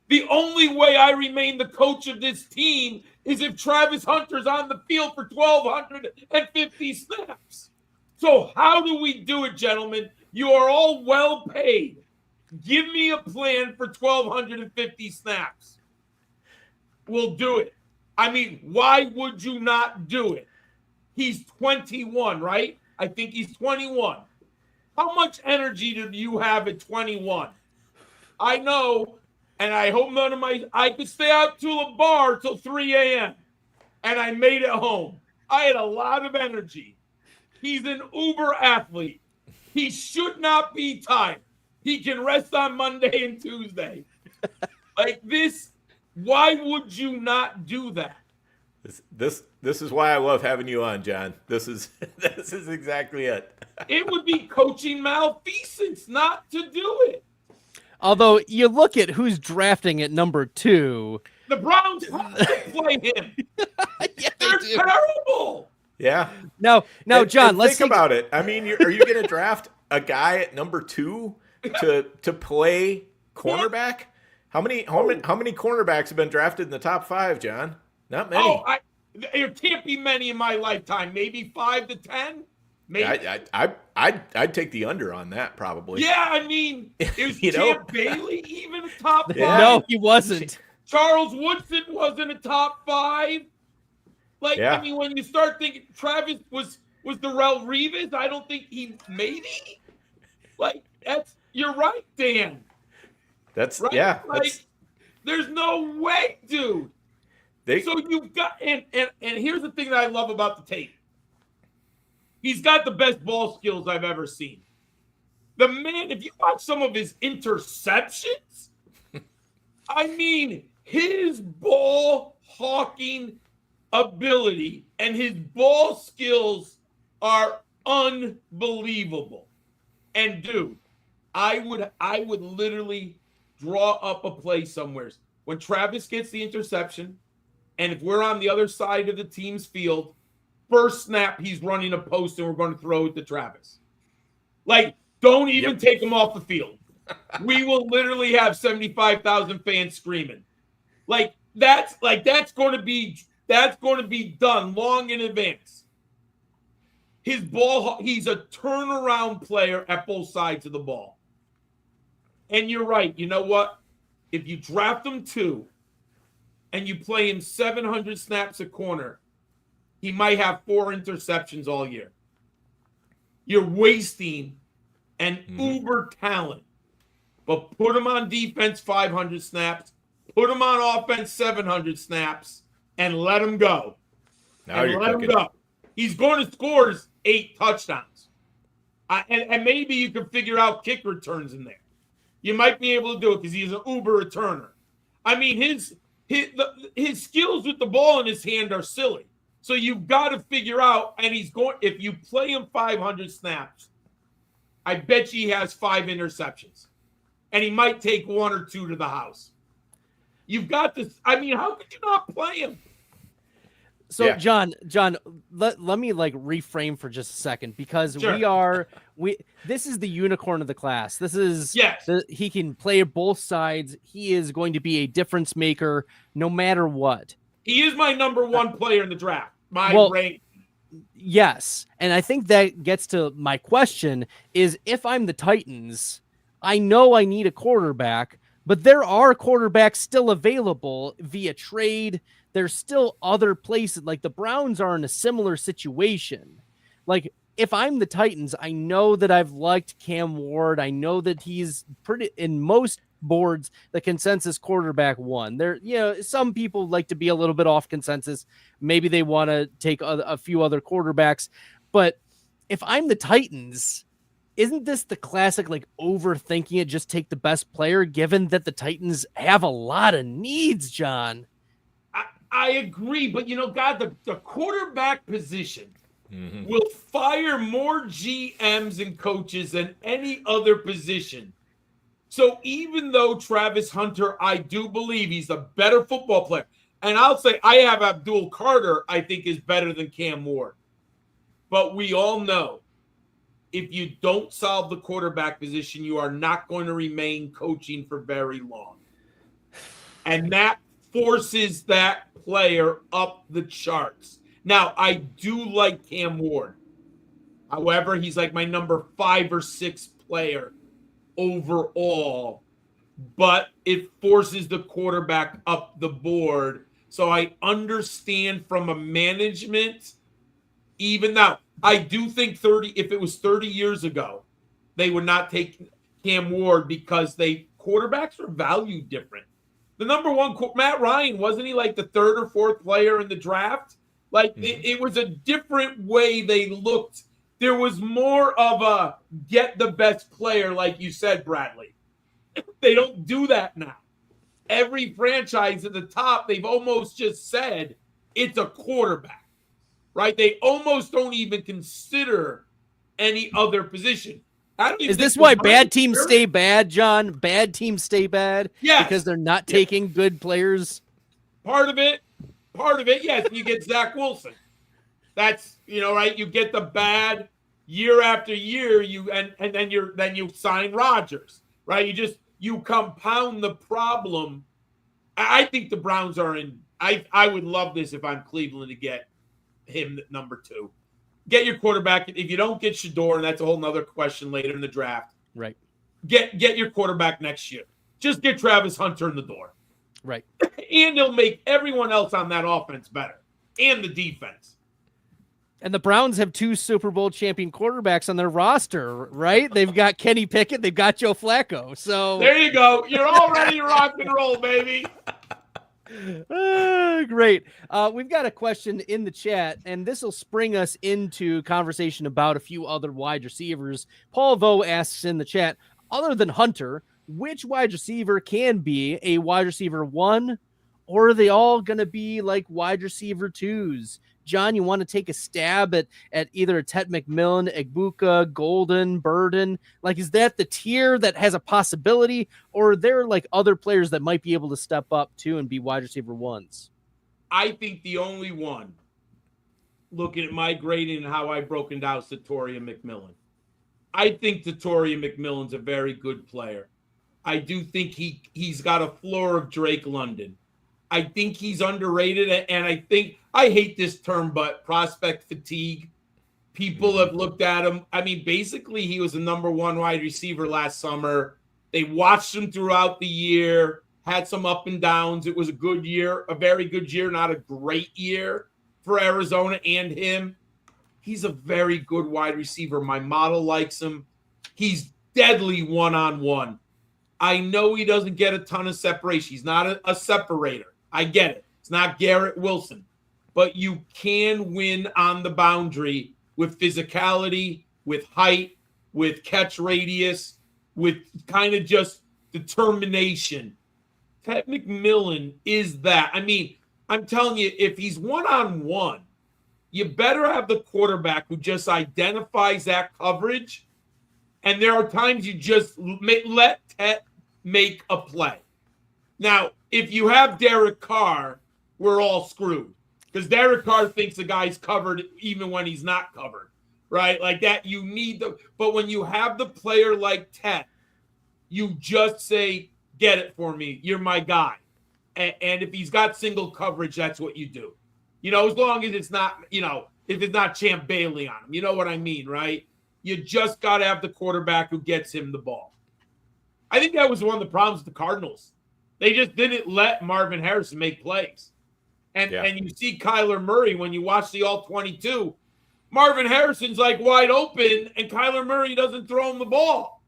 The only way I remain the coach of this team is if Travis Hunter's on the field for 1,250 snaps. So how do we do it, gentlemen? You are all well paid. Give me a plan for 1,250 snaps. We'll do it. I mean, why would you not do it? He's 21, right? I think he's 21. How much energy do you have at 21? I know, and I hope I could stay out to a bar till 3 a.m. and I made it home. I had a lot of energy. He's an uber athlete. He should not be tired. He can rest on Monday and Tuesday. Like this, why would you not do that? This is why I love having you on, John. This is exactly it. It would be coaching malfeasance not to do it. Although you look at who's drafting at number 2. The Browns have to play him. Yeah, They're terrible. Yeah. Now, John, let's think about it. I mean, are you going to draft a guy at number 2 to play cornerback? How many cornerbacks have been drafted in the top 5, John? Not many. Oh, there can't be many in my lifetime. Maybe 5 to 10. Maybe. I'd take the under on that probably. Yeah, I mean, is Champ Bailey even a top 5? Yeah. No, he wasn't. Charles Woodson wasn't a top 5. Like, yeah. I mean, when you start thinking Travis was Darrelle Revis, I don't think he maybe. Like, you're right, Dan. That's right? Yeah. Like, there's no way, dude. So you've got and here's the thing that I love about the tape. He's got the best ball skills I've ever seen. The man, if you watch some of his interceptions, I mean, his ball hawking ability and his ball skills are unbelievable. And dude, I would literally draw up a play somewhere. When Travis gets the interception, and if we're on the other side of the team's field, first snap, he's running a post and we're going to throw it to Travis. Like, don't even take him off the field. We will literally have 75,000 fans screaming. That's going to be done long in advance. His ball, he's a turnaround player at both sides of the ball. And you're right. You know what? If you draft him 2 and you play him 700 snaps a corner, he might have 4 interceptions all year. You're wasting an uber talent. But put him on defense 500 snaps, put him on offense 700 snaps, and let him go. Now you're cooking. He's going to score 8 touchdowns. And maybe you can figure out kick returns in there. You might be able to do it because he's an uber returner. I mean, his skills with the ball in his hand are silly. So you've got to figure out, and if you play him 500 snaps, I bet you he has 5 interceptions. And he might take 1 or 2 to the house. You've got this. I mean, how could you not play him? So Yeah. John, let me like reframe for just a second, because Sure. this is the unicorn of the class. This is Yes. He can play both sides. He is going to be a difference maker no matter what. He is my number one player in the draft. My rank. Yes. And I think that gets to my question is, if I'm the Titans, I know I need a quarterback, but there are quarterbacks still available via trade. There's still other places. Like the Browns are in a similar situation. Like if I'm the Titans, I know that I've liked Cam Ward. I know that he's pretty, in most boards, the consensus quarterback one. There, some people like to be a little bit off consensus. Maybe they want to take a few other quarterbacks. But if I'm the Titans, isn't this the classic, like, overthinking it, just take the best player, given that the Titans have a lot of needs, John? I agree, but God, the quarterback position will fire more GMs and coaches than any other position. So even though Travis Hunter, I do believe he's a better football player, and I'll say I have Abdul Carter, I think is better than Cam Ward. But we all know if you don't solve the quarterback position, you are not going to remain coaching for very long. And that forces that player up the charts. Now, I do like Cam Ward. However, he's like my number 5 or 6 player overall, but it forces the quarterback up the board. So I understand from a management, even now, I do think if it was 30 years ago, they would not take Cam Ward because quarterbacks are valued different. The number one, Matt Ryan, wasn't he like the 3rd or 4th player in the draft? Like it was a different way they looked. There was more of a get the best player, like you said, Bradley. They don't do that now. Every franchise at the top, they've almost just said it's a quarterback, right? They almost don't even consider any other position. Is this why bad teams stay bad, John? Bad teams stay bad? Yes. Because they're not taking good players? Part of it, yes. You get Zach Wilson. That's, right? You get the bad year after year, and then you sign Rodgers, right? You compound the problem. I think the Browns are in. I would love this if I'm Cleveland to get him at number 2. Get your quarterback. If you don't get Shador, and that's a whole nother question later in the draft, right? Get your quarterback next year. Just get Travis Hunter in the door, right? And he'll make everyone else on that offense better, and the defense. And the Browns have 2 Super Bowl champion quarterbacks on their roster, right? They've got Kenny Pickett, they've got Joe Flacco. So there you go. You're already rock and roll, baby. Great. We've got a question in the chat, and this will spring us into conversation about a few other wide receivers. Paul Vo asks in the chat, other than Hunter, which wide receiver can be a wide receiver 1, or are they all going to be like wide receiver 2s? John, you want to take a stab at either Ted McMillan, Egbuka, Golden, Burden? Like, is that the tier that has a possibility, or are there like other players that might be able to step up too and be wide receiver 1s? I think the only one, looking at my grading and how I've broken down, is Tatoria McMillan. I think Tatoria McMillan's a very good player. I do think he's got a floor of Drake London. I think he's underrated, and I hate this term, but prospect fatigue. People have looked at him. I mean, basically, he was the number 1 wide receiver last summer. They watched him throughout the year, had some up and downs. It was a good year, a very good year, not a great year for Arizona and him. He's a very good wide receiver. My model likes him. He's deadly one-on-one. I know he doesn't get a ton of separation. He's not a separator. I get it. It's not Garrett Wilson. But you can win on the boundary with physicality, with height, with catch radius, with kind of just determination. Ted McMillan is that. I mean, I'm telling you, if he's one-on-one, you better have the quarterback who just identifies that coverage. And there are times you just let Ted make a play. Now, if you have Derek Carr, we're all screwed because Derek Carr thinks the guy's covered even when he's not covered, right? Like that, you need but when you have the player like Ted, you just say, get it for me. You're my guy. And if he's got single coverage, that's what you do. As long as it's not, if it's not Champ Bailey on him, you know what I mean, right? You just got to have the quarterback who gets him the ball. I think that was one of the problems with the Cardinals. They just didn't let Marvin Harrison make plays. And you see Kyler Murray when you watch the All-22, Marvin Harrison's like wide open and Kyler Murray doesn't throw him the ball.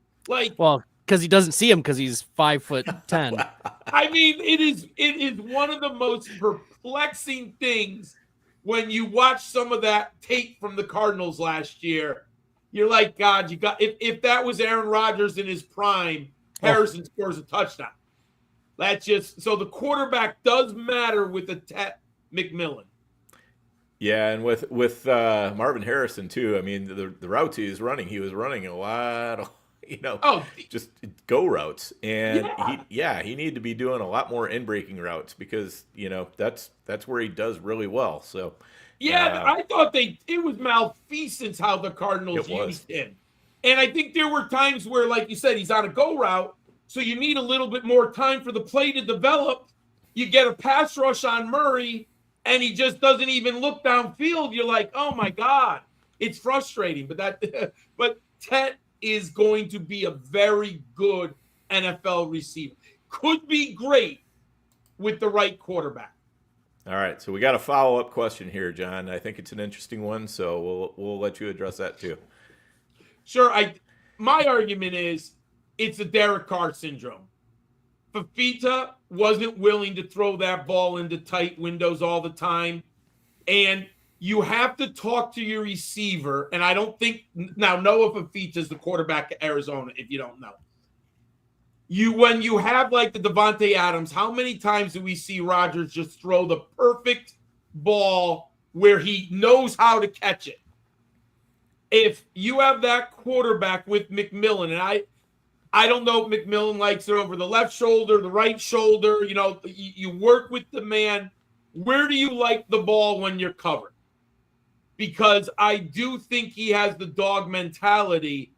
Well, because he doesn't see him because he's 5'10". I mean, it is one of the most perplexing things when you watch some of that tape from the Cardinals last year. You're like, God, if that was Aaron Rodgers in his prime, Harrison scores a touchdown. That's just so the quarterback does matter with the McMillan. Yeah, and with Marvin Harrison too. I mean, the routes he was running a lot of just go routes, and he needed to be doing a lot more in-breaking routes because that's where he does really well. So I thought it was malfeasance how the Cardinals used him, and I think there were times where, like you said, he's on a go route, so you need a little bit more time for the play to develop. You get a pass rush on Murray, and he just doesn't even look downfield. You're like, oh my God, it's frustrating. But Tet is going to be a very good NFL receiver. Could be great with the right quarterback. All right, so we got a follow-up question here, John. I think it's an interesting one, so we'll let you address that too. Sure. My argument is it's a Derek Carr syndrome. Fafita wasn't willing to throw that ball into tight windows all the time, and you have to talk to your receiver, and I don't think now Noah Fafita is the quarterback at Arizona. If you don't know, when you have like the Devontae Adams, how many times do we see Rodgers just throw the perfect ball where he knows how to catch it? If you have that quarterback with McMillan, and I don't know if McMillan likes it over the left shoulder, the right shoulder. You work with the man. Where do you like the ball when you're covered? Because I do think he has the dog mentality,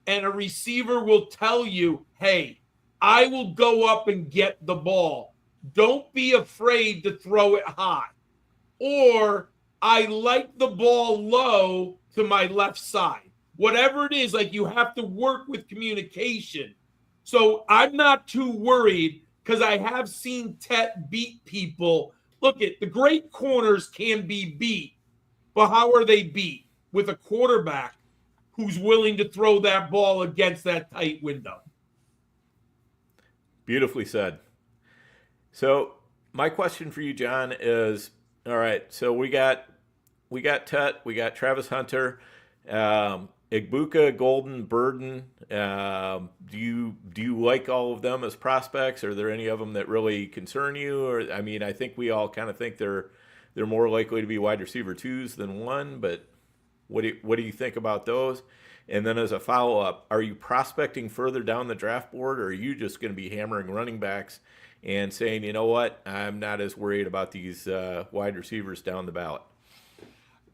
and a receiver will tell you, hey, I will go up and get the ball. Don't be afraid to throw it high. Or I like the ball low to my left side. Whatever it is, like you have to work with communication. So I'm not too worried because I have seen Tet beat people. Look, the great corners can be beat. But how are they beat? With a quarterback who's willing to throw that ball against that tight window. Beautifully said. So my question for you, John, is, all right, so we got Tet, we got Travis Hunter, Igbuka, Golden, Burden. Do you like all of them as prospects? Are there any of them that really concern you? Or I think we all kind of think they're more likely to be wide receiver 2s than 1, but what do you think about those? And then as a follow-up, are you prospecting further down the draft board, or are you just going to be hammering running backs and saying, you know what, I'm not as worried about these wide receivers down the ballot?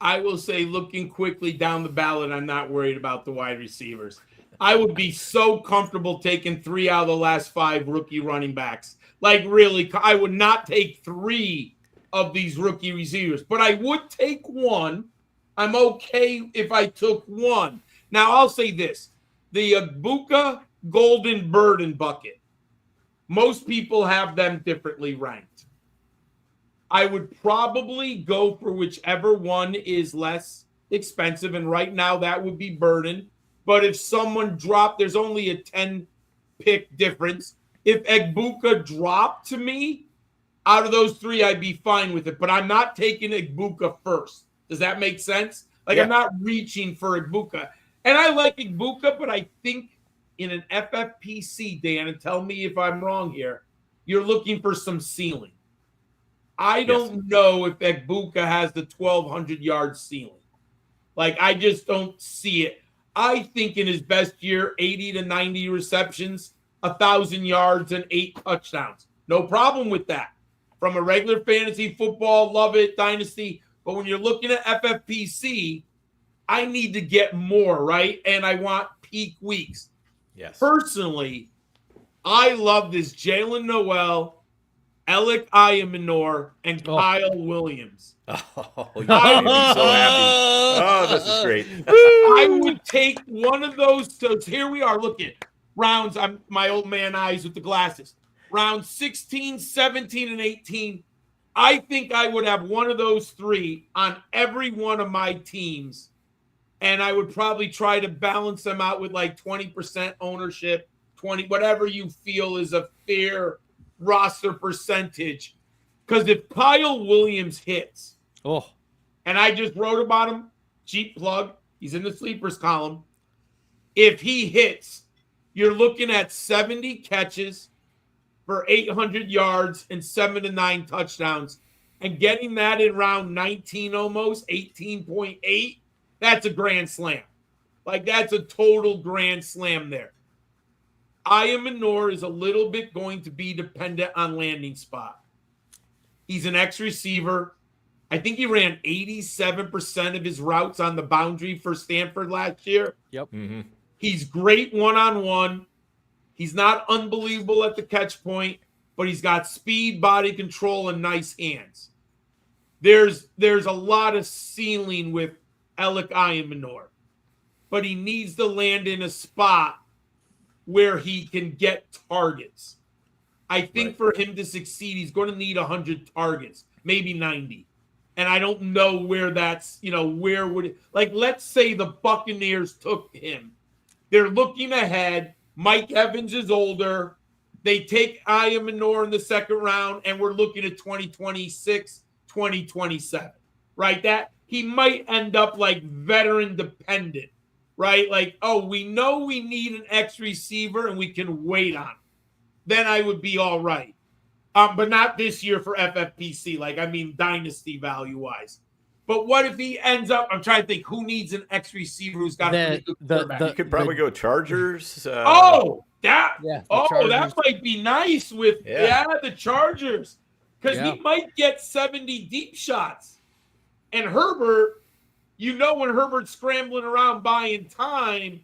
I will say, looking quickly down the ballot, I'm not worried about the wide receivers. I would be so comfortable taking 3 out of the last 5 rookie running backs. Like, really, I would not take 3 of these rookie receivers, but I would take 1. I'm okay if I took 1. Now, I'll say this. The Igbuka, Golden, Burden bucket, most people have them differently ranked. I would probably go for whichever one is less expensive, and right now that would be Burden. But if someone dropped, there's only a 10-pick difference. If Igbuka dropped to me, out of those 3, I'd be fine with it. But I'm not taking Igbuka first. Does that make sense? Like, yeah. I'm not reaching for Igbuka. And I like Igbuka, but I think in an FFPC, Dan, and tell me if I'm wrong here, you're looking for some ceiling. I don't know if Igbuka has the 1,200-yard ceiling. Like, I just don't see it. I think in his best year, 80 to 90 receptions, 1,000 yards, and 8 touchdowns. No problem with that. From a regular fantasy football, love it, dynasty. But when you're looking at FFPC, I need to get more, right? And I want peak weeks. Yes. Personally, I love this Jalen Noel, Alec Ayamanor, and Kyle Williams. Oh, you made me so happy. Oh, this is great. I would take one of those. So here we are. Look at rounds. I'm my old man eyes with the glasses. Rounds 16, 17, and 18. I think I would have one of those three on every one of my teams. And I would probably try to balance them out with like 20% ownership, 20, whatever you feel is a fair roster percentage. Because if Kyle Williams hits, and I just wrote about him, cheap plug, he's in the sleepers column. If he hits, you're looking at 70 catches for 800 yards and 7 to 9 touchdowns. And getting that in round 19 almost, 18.8, that's a grand slam. Like, that's a total grand slam there. Ayamanor is a little bit going to be dependent on landing spot. He's an ex-receiver. I think he ran 87% of his routes on the boundary for Stanford last year. Yep. Mm-hmm. He's great one-on-one. He's not unbelievable at the catch point, but he's got speed, body control, and nice hands. There's a lot of ceiling with Alec Ayamanor, but he needs to land in a spot where he can get targets. I think for him to succeed, he's going to need 100 targets, maybe 90. And I don't know where that's, where would it, like, let's say the Buccaneers took him. They're looking ahead. Mike Evans is older. They take Ayamanor in the second round, and we're looking at 2026, 2027, right? That he might end up like veteran dependent, right? Like, we know we need an X receiver and we can wait on him. Then I would be all right. But not this year for FFPC. Like, I mean, dynasty value wise. But what if he ends up? I'm trying to think who needs an X receiver who's got a pretty good quarterback. You could probably go Chargers. That Chargers. might be nice with the Chargers, because he might get 70 deep shots. And Herbert, when Herbert's scrambling around buying time,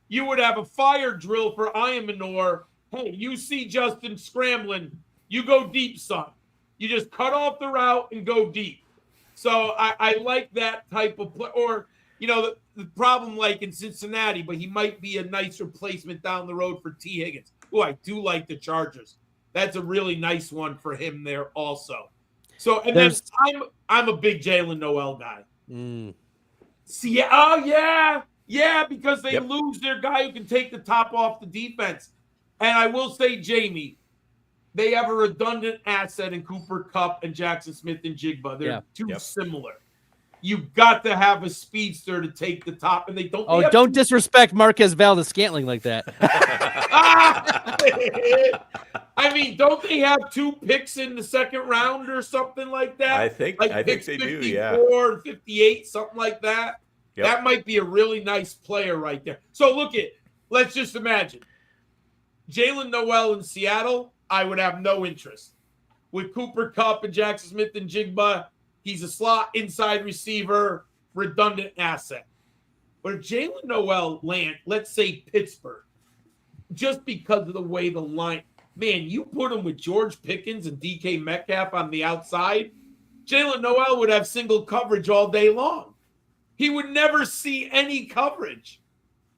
you would have a fire drill for Ayamanor. Hey, you see Justin scrambling, you go deep, son. You just cut off the route and go deep. So I like that type of play. Or, the problem like in Cincinnati, but he might be a nice replacement down the road for T. Higgins. Oh, I do like the Chargers. That's a really nice one for him there also. So, and then I'm a big Jalen Noel guy. See, because they lose their guy who can take the top off the defense. And I will say, Jamie, they have a redundant asset in Cooper Kupp and Jackson Smith and Jigba. They're too similar. You've got to have a speedster to take the top, and they don't. Don't disrespect Marquez Valdes-Scantling like that. I mean, don't they have 2 picks in the second round or something like that? I think they do. 54 and 58, something like that. Yep. That might be a really nice player right there. So let's just imagine Jalen Noel in Seattle. I would have no interest. With Cooper Kupp and Jackson Smith and Jigba, he's a slot inside receiver, redundant asset. But if Jalen Noel land, let's say Pittsburgh, just because of the way the line, man, you put him with George Pickens and DK Metcalf on the outside, Jalen Noel would have single coverage all day long. He would never see any coverage.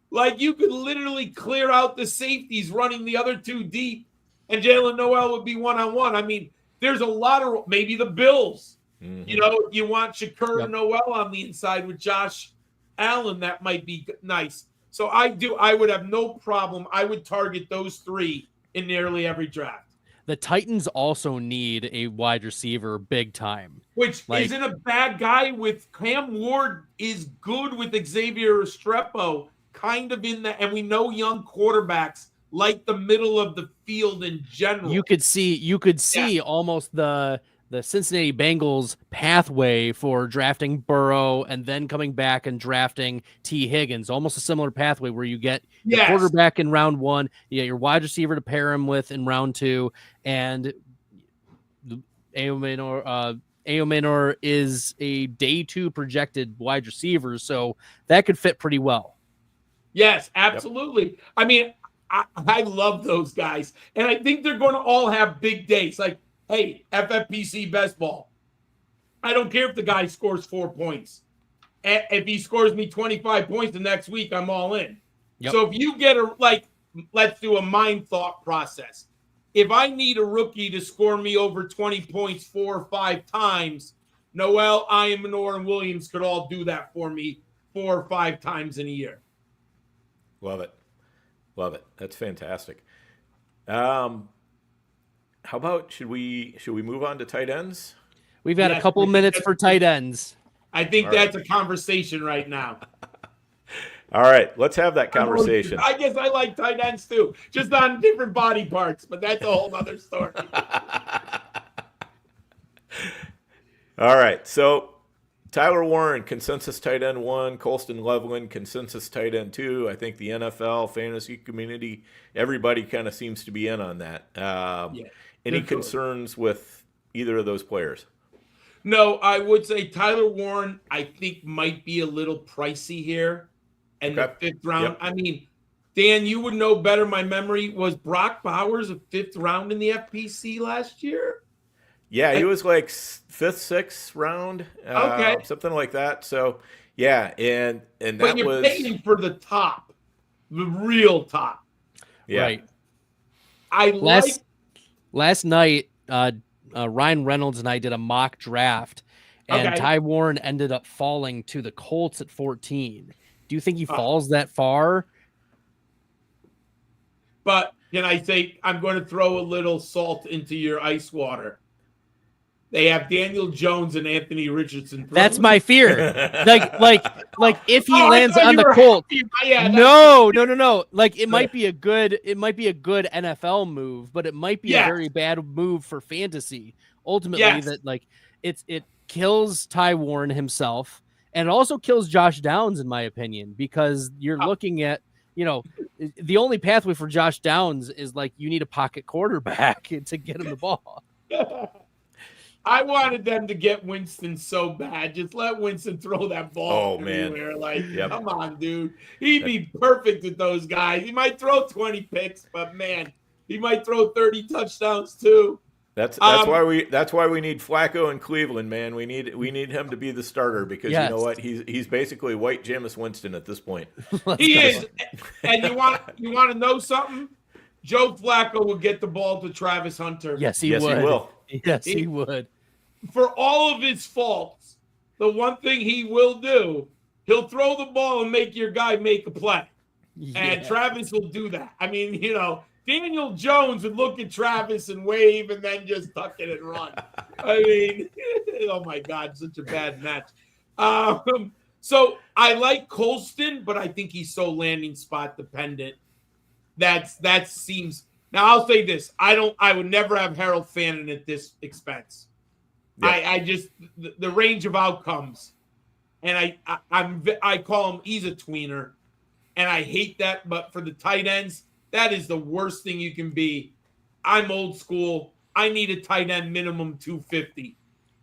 Like, you could literally clear out the safeties running the other 2 deep, and Jalen Noel would be one-on-one. I mean, there's a lot of, maybe the Bills. Mm-hmm. You want Shakur Noel on the inside with Josh Allen. That might be nice. So I would have no problem. I would target those 3 in nearly every draft. The Titans also need a wide receiver big time. Which isn't a bad guy with Cam Ward is good with Xavier Restrepo, kind of in the, and we know young quarterbacks like the middle of the field in general. You could see almost the Cincinnati Bengals pathway for drafting Burrow and then coming back and drafting T. Higgins, almost a similar pathway where you get your quarterback in round 1, you get your wide receiver to pair him with in round 2, and Aomanor is a day 2 projected wide receiver, so that could fit pretty well. Yes, absolutely. Yep. I mean, I love those guys, and I think they're going to all have big days. Like, hey, FFPC Bestball. I don't care if the guy scores 4 points. If he scores me 25 points the next week, I'm all in. Yep. So if you get let's do a mind thought process. If I need a rookie to score me over 20 points 4 or 5 times, Noel, Aomanor, and Williams could all do that for me 4 or 5 times in a year. Love it. Love it. That's fantastic. How about should we move on to tight ends? We've got a couple minutes for tight ends. I think that's a conversation right now. All right, let's have that conversation. I guess I like tight ends too, just on different body parts, but that's a whole other story. All right, so Tyler Warren, consensus tight end 1, Colston Loveland, consensus tight end 2. I think the NFL fantasy community, everybody kind of seems to be in on that. Any concerns with either of those players? No, I would say Tyler Warren, I think, might be a little pricey here. And the 5th round, yep. I mean, Dan, you would know better. My memory was Brock Bowers a 5th round in the FPC last year. Yeah, he was like 5th, 6th round, something like that. So, yeah, and but you're paying for the top, the real top. Yeah. Right. Last night, Ryan Reynolds and I did a mock draft, and Ty Warren ended up falling to the Colts at 14. Do you think he falls that far? But can I say, I'm going to throw a little salt into your ice water. They have Daniel Jones and Anthony Richardson. That's my fear. like if he lands on the Colts. No. Like it might be a good NFL move, but it might be a very bad move for fantasy. Ultimately, that like it kills Ty Warren himself, and it also kills Josh Downs, in my opinion, because you're looking at, the only pathway for Josh Downs is like you need a pocket quarterback to get him the ball. I wanted them to get Winston so bad. Just let Winston throw that ball everywhere. Man. Come on, dude. He'd be perfect with those guys. He might throw 20 picks, but man, he might throw 30 touchdowns too. That's why we need Flacco in Cleveland, man. We need him to be the starter because you know what? He's basically white Jameis Winston at this point. He is. And you want to know something? Joe Flacco will get the ball to Travis Hunter. Yes, he will. Yes, he would. For all of his faults, the one thing he will do, he'll throw the ball and make your guy make a play. Yeah. And Travis will do that. I mean, Daniel Jones would look at Travis and wave and then just tuck it and run. I mean, oh my God, such a bad match. So I like Colston, but I think he's so landing spot dependent. That seems. Now I'll say this: I would never have Harold Fannin at this expense. Yeah. I just the range of outcomes, and I call him, he's a tweener, and I hate that. But for the tight ends, that is the worst thing you can be. I'm old school. I need a tight end minimum 250.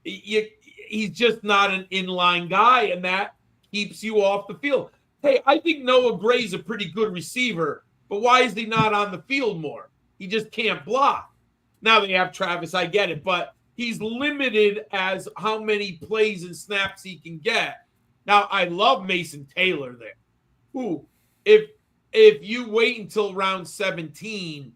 He's just not an inline guy, and that keeps you off the field. Hey, I think Noah Gray's a pretty good receiver. But why is he not on the field more? He just can't block. Now they have Travis, I get it, but he's limited as how many plays and snaps he can get. Now, I love Mason Taylor there. Who, if you wait until round 17,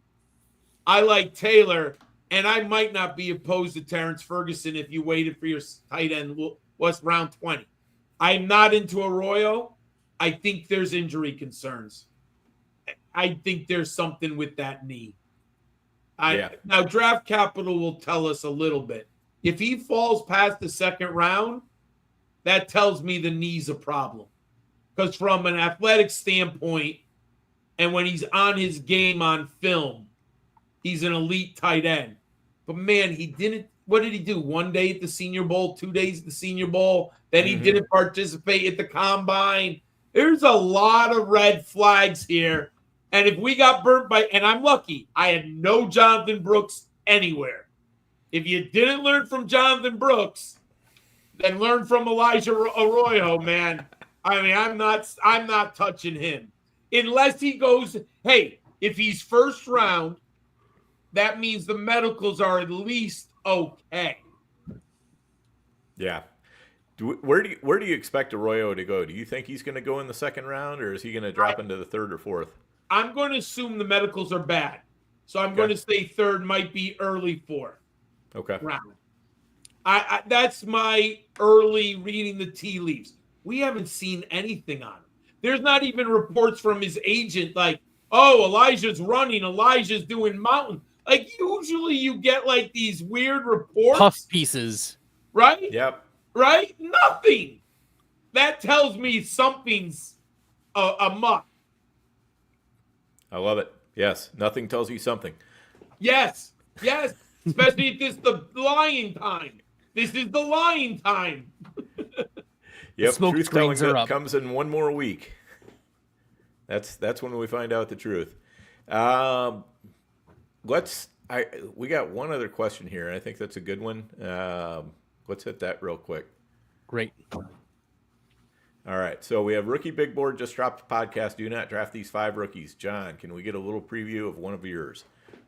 I like Taylor, and I might not be opposed to Terrence Ferguson if you waited for your tight end was round 20. I'm not into Arroyo. I think there's injury concerns. I think there's something with that knee. Now, draft capital will tell us a little bit. If he falls past the 2nd round, that tells me the knee's a problem. Because from an athletic standpoint, and when he's on his game on film, he's an elite tight end. But, man, what did he do? 1 day at the Senior Bowl, 2 days at the Senior Bowl. Then he didn't participate at the Combine. There's a lot of red flags here. And if we got burnt and I'm lucky, I had no Jonathan Brooks anywhere. If you didn't learn from Jonathan Brooks, then learn from Elijah Arroyo, man. I mean, I'm not touching him. Unless he goes, hey, if he's first round, that means the medicals are at least okay. Yeah. Where do you expect Arroyo to go? Do you think he's going to go in the second round, or is he going to drop into the third or fourth? I'm going to assume the medicals are bad. So I'm going to say third, might be early fourth. Okay. Round. I that's my early reading the tea leaves. We haven't seen anything on him. There's not even reports from his agent like, oh, Elijah's running, Elijah's doing mountain. Like usually you get like these weird reports. Puff pieces. Right? Yep. Right? Nothing. That tells me something's a muck. I love it. Yes. Nothing tells you something. Yes. Yes. Especially if this is the lying time. This is the lying time. Yep. Smoke Truth telling screens are up. comes in one more week. That's when we find out the truth. We got one other question here, and I think that's a good one. Let's hit that real quick. Great. All right. So we have Rookie Big Board just dropped the podcast. Do not draft these 5 rookies. John, can we get a little preview of one of yours?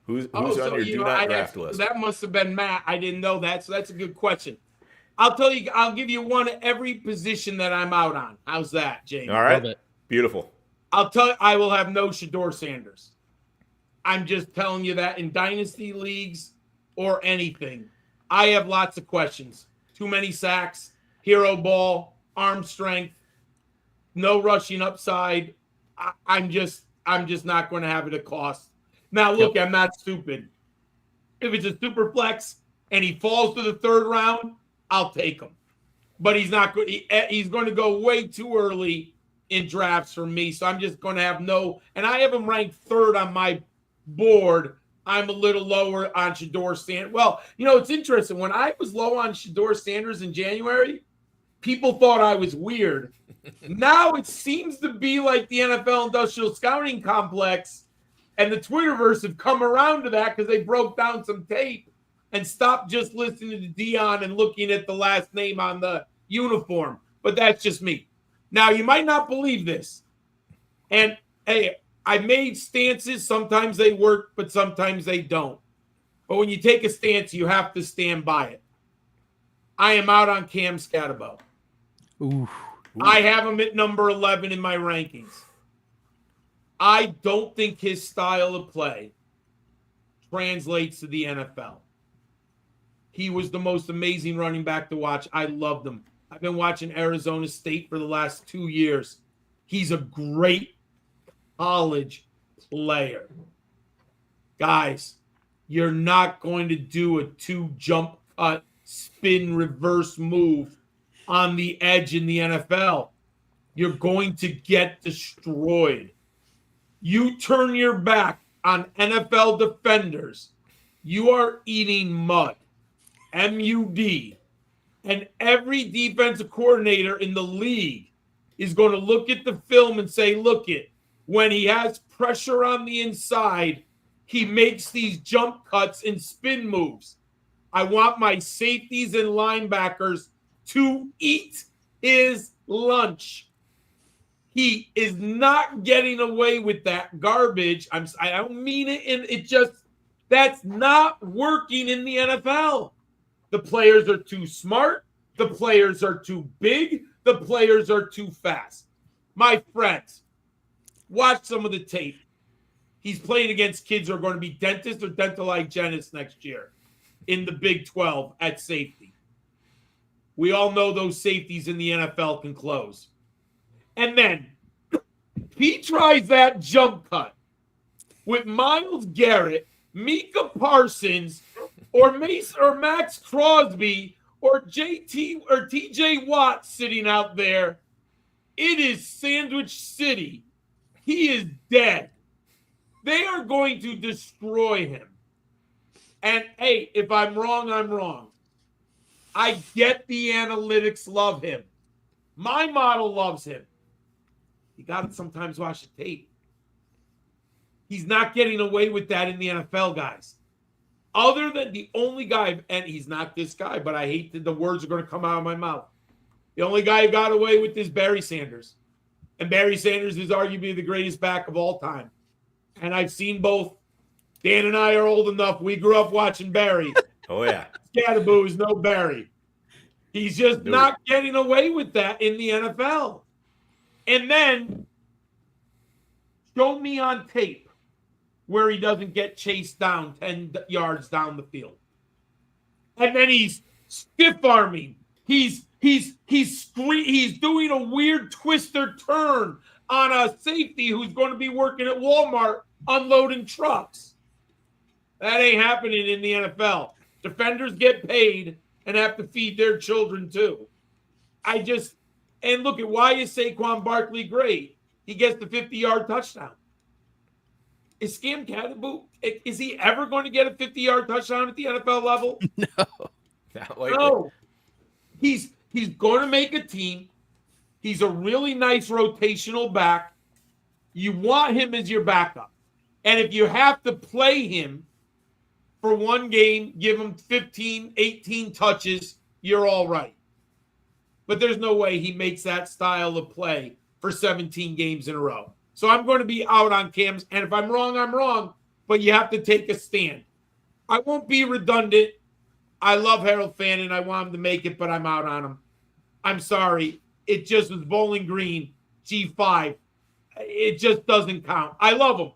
Who's on your do not draft list? That must have been Matt. I didn't know that, so that's a good question. I'll tell you. I'll give you one at every position that I'm out on. How's that, James? All right. Love it. Beautiful. I'll tell you. I will have no Shador Sanders. I'm just telling you that in dynasty leagues or anything, I have lots of questions. Too many sacks, hero ball, arm strength, no rushing upside. I'm just not going to have it at cost. Now, look, I'm not stupid. If it's a super flex and he falls to the third round, I'll take him. But he's not good. He's going to go way too early in drafts for me. So I'm just going to have and I have him ranked third on my board. I'm a little lower on Shador Sanders. Well, it's interesting. When I was low on Shador Sanders in January, people thought I was weird. Now it seems to be like the NFL industrial scouting complex and the Twitterverse have come around to that because they broke down some tape and stopped just listening to Dion and looking at the last name on the uniform. But that's just me. Now, you might not believe this. And, hey, I made stances. Sometimes they work, but sometimes they don't. But when you take a stance, you have to stand by it. I am out on Cam Scatterbo. Ooh. I have him at number 11 in my rankings. I don't think his style of play translates to the NFL. He was the most amazing running back to watch. I loved him. I've been watching Arizona State for the last 2 years. He's a great college player. Guys, you're not going to do a 2 jump cut spin reverse move on the edge in the NFL. You're going to get destroyed. You turn your back on NFL defenders, you are eating mud. MUD. And every defensive coordinator in the league is going to look at the film and say, look it, when he has pressure on the inside, he makes these jump cuts and spin moves. I want my safeties and linebackers to eat his lunch. He is not getting away with that garbage. I don't mean it, and that's not working in the NFL. The players are too smart. The players are too big. The players are too fast. My friends, watch some of the tape. He's playing against kids who are going to be dentists or dental hygienists next year in the Big 12 at safety. We all know those safeties in the NFL can close. And then he tries that jump cut with Myles Garrett, Micah Parsons, or Max Crosby, or JT or TJ Watt sitting out there. It is Sandwich City. He is dead. They are going to destroy him. And hey, if I'm wrong, I'm wrong. I get the analytics love him. My model loves him. You got to sometimes watch the tape. He's not getting away with that in the NFL, guys. Other than the only guy, and he's not this guy, but I hate that the words are going to come out of my mouth. The only guy who got away with is Barry Sanders. And Barry Sanders is arguably the greatest back of all time. And I've seen both. Dan and I are old enough. We grew up watching Barry. Oh, yeah. Scatterboo is no Barry. He's just not getting away with that in the NFL. And then show me on tape where he doesn't get chased down 10 yards down the field. And then he's stiff-arming. He's doing a weird twister turn on a safety who's going to be working at Walmart unloading trucks. That ain't happening in the NFL. Defenders get paid and have to feed their children too. And look at why is Saquon Barkley great? He gets the 50-yard touchdown. Is Scam Cataboo, is he ever going to get a 50-yard touchdown at the NFL level? No. Not likely. No. He's going to make a team. He's a really nice rotational back. You want him as your backup. And if you have to play him for one game, give him 15, 18 touches, you're all right. But there's no way he makes that style of play for 17 games in a row. So I'm going to be out on Cam's. And if I'm wrong, I'm wrong. But you have to take a stand. I won't be redundant. I love Harold Fannin. I want him to make it, but I'm out on him. I'm sorry. It just was Bowling Green, G5. It just doesn't count. I love him.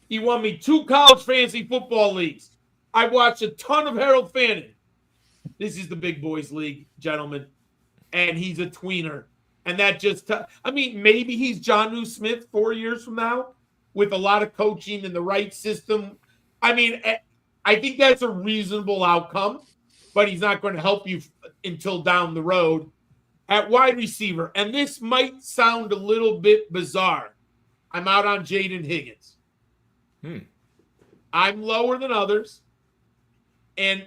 He won me 2 college fantasy football leagues. I watched a ton of Harold Fannin. This is the big boys league, gentlemen. And he's a tweener. And that just, maybe he's Jonnu Smith 4 years from now with a lot of coaching and the right system. I think that's a reasonable outcome, but he's not going to help you until down the road. At wide receiver, and this might sound a little bit bizarre, I'm out on Jaden Higgins. I'm lower than others, and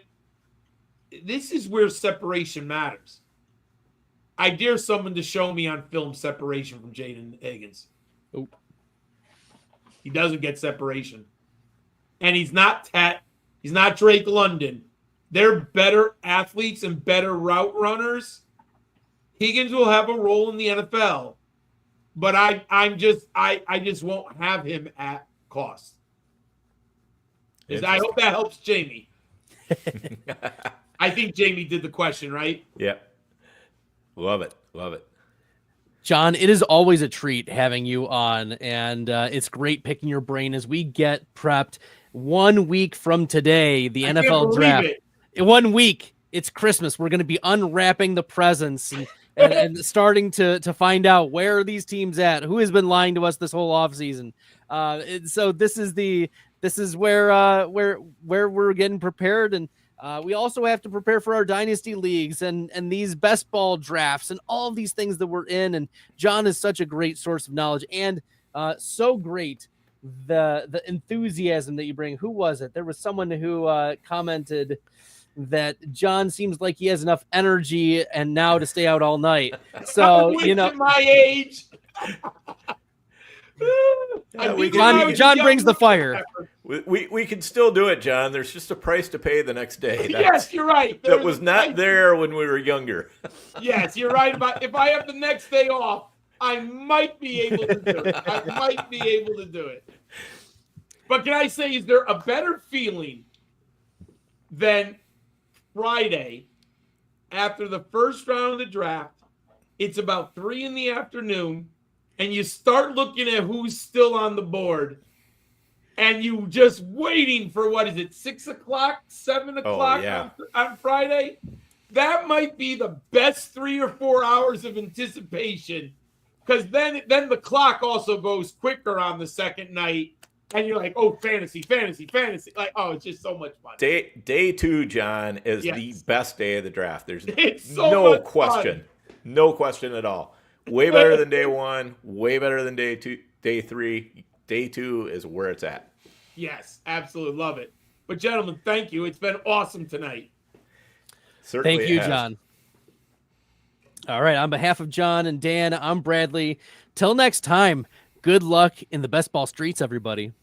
this is where separation matters. I dare someone to show me on film separation from Jaden Higgins. Oh. He doesn't get separation. And he's not Tet. He's not Drake London. They're better athletes and better route runners. Higgins will have a role in the NFL. But I just won't have him at cost. I hope that helps Jamie. I think Jamie did the question, right? Yeah. Love it. Love it. John, it is always a treat having you on, and it's great picking your brain as we get prepped. 1 week from today, the NFL draft. 1 week, it's Christmas. We're going to be unwrapping the presents and starting to find out where are these teams at, who has been lying to us this whole offseason. So this is where we're getting prepared, and we also have to prepare for our dynasty leagues and these best ball drafts and all of these things that we're in. And John is such a great source of knowledge, and so great the enthusiasm that you bring. Who was it? There was someone who commented that John seems like he has enough energy and now to stay out all night. So my age. John brings the fire. We can still do it, John. There's just a price to pay the next day. Yes, you're right. That was not there when we were younger. Yes, you're right. If I have the next day off, I might be able to do it. But can I say, is there a better feeling than Friday after the first round of the draft? It's about 3 p.m. and you start looking at who's still on the board, and you just waiting for, 6 o'clock, 7 o'clock on Friday? That might be the best 3 or 4 hours of anticipation, because then the clock also goes quicker on the second night, and you're like, oh, fantasy. Like, oh, it's just so much fun. Day 2, John, is the best day of the draft. There's no question. Fun. No question at all. Way better than day 1, way better than day 2, day 3. Day 2 is where it's at. Yes, absolutely. Love it. But gentlemen, thank you. It's been awesome tonight. Certainly thank you, John. All right. On behalf of John and Dan, I'm Bradley. Till next time, good luck in the best ball streets, everybody.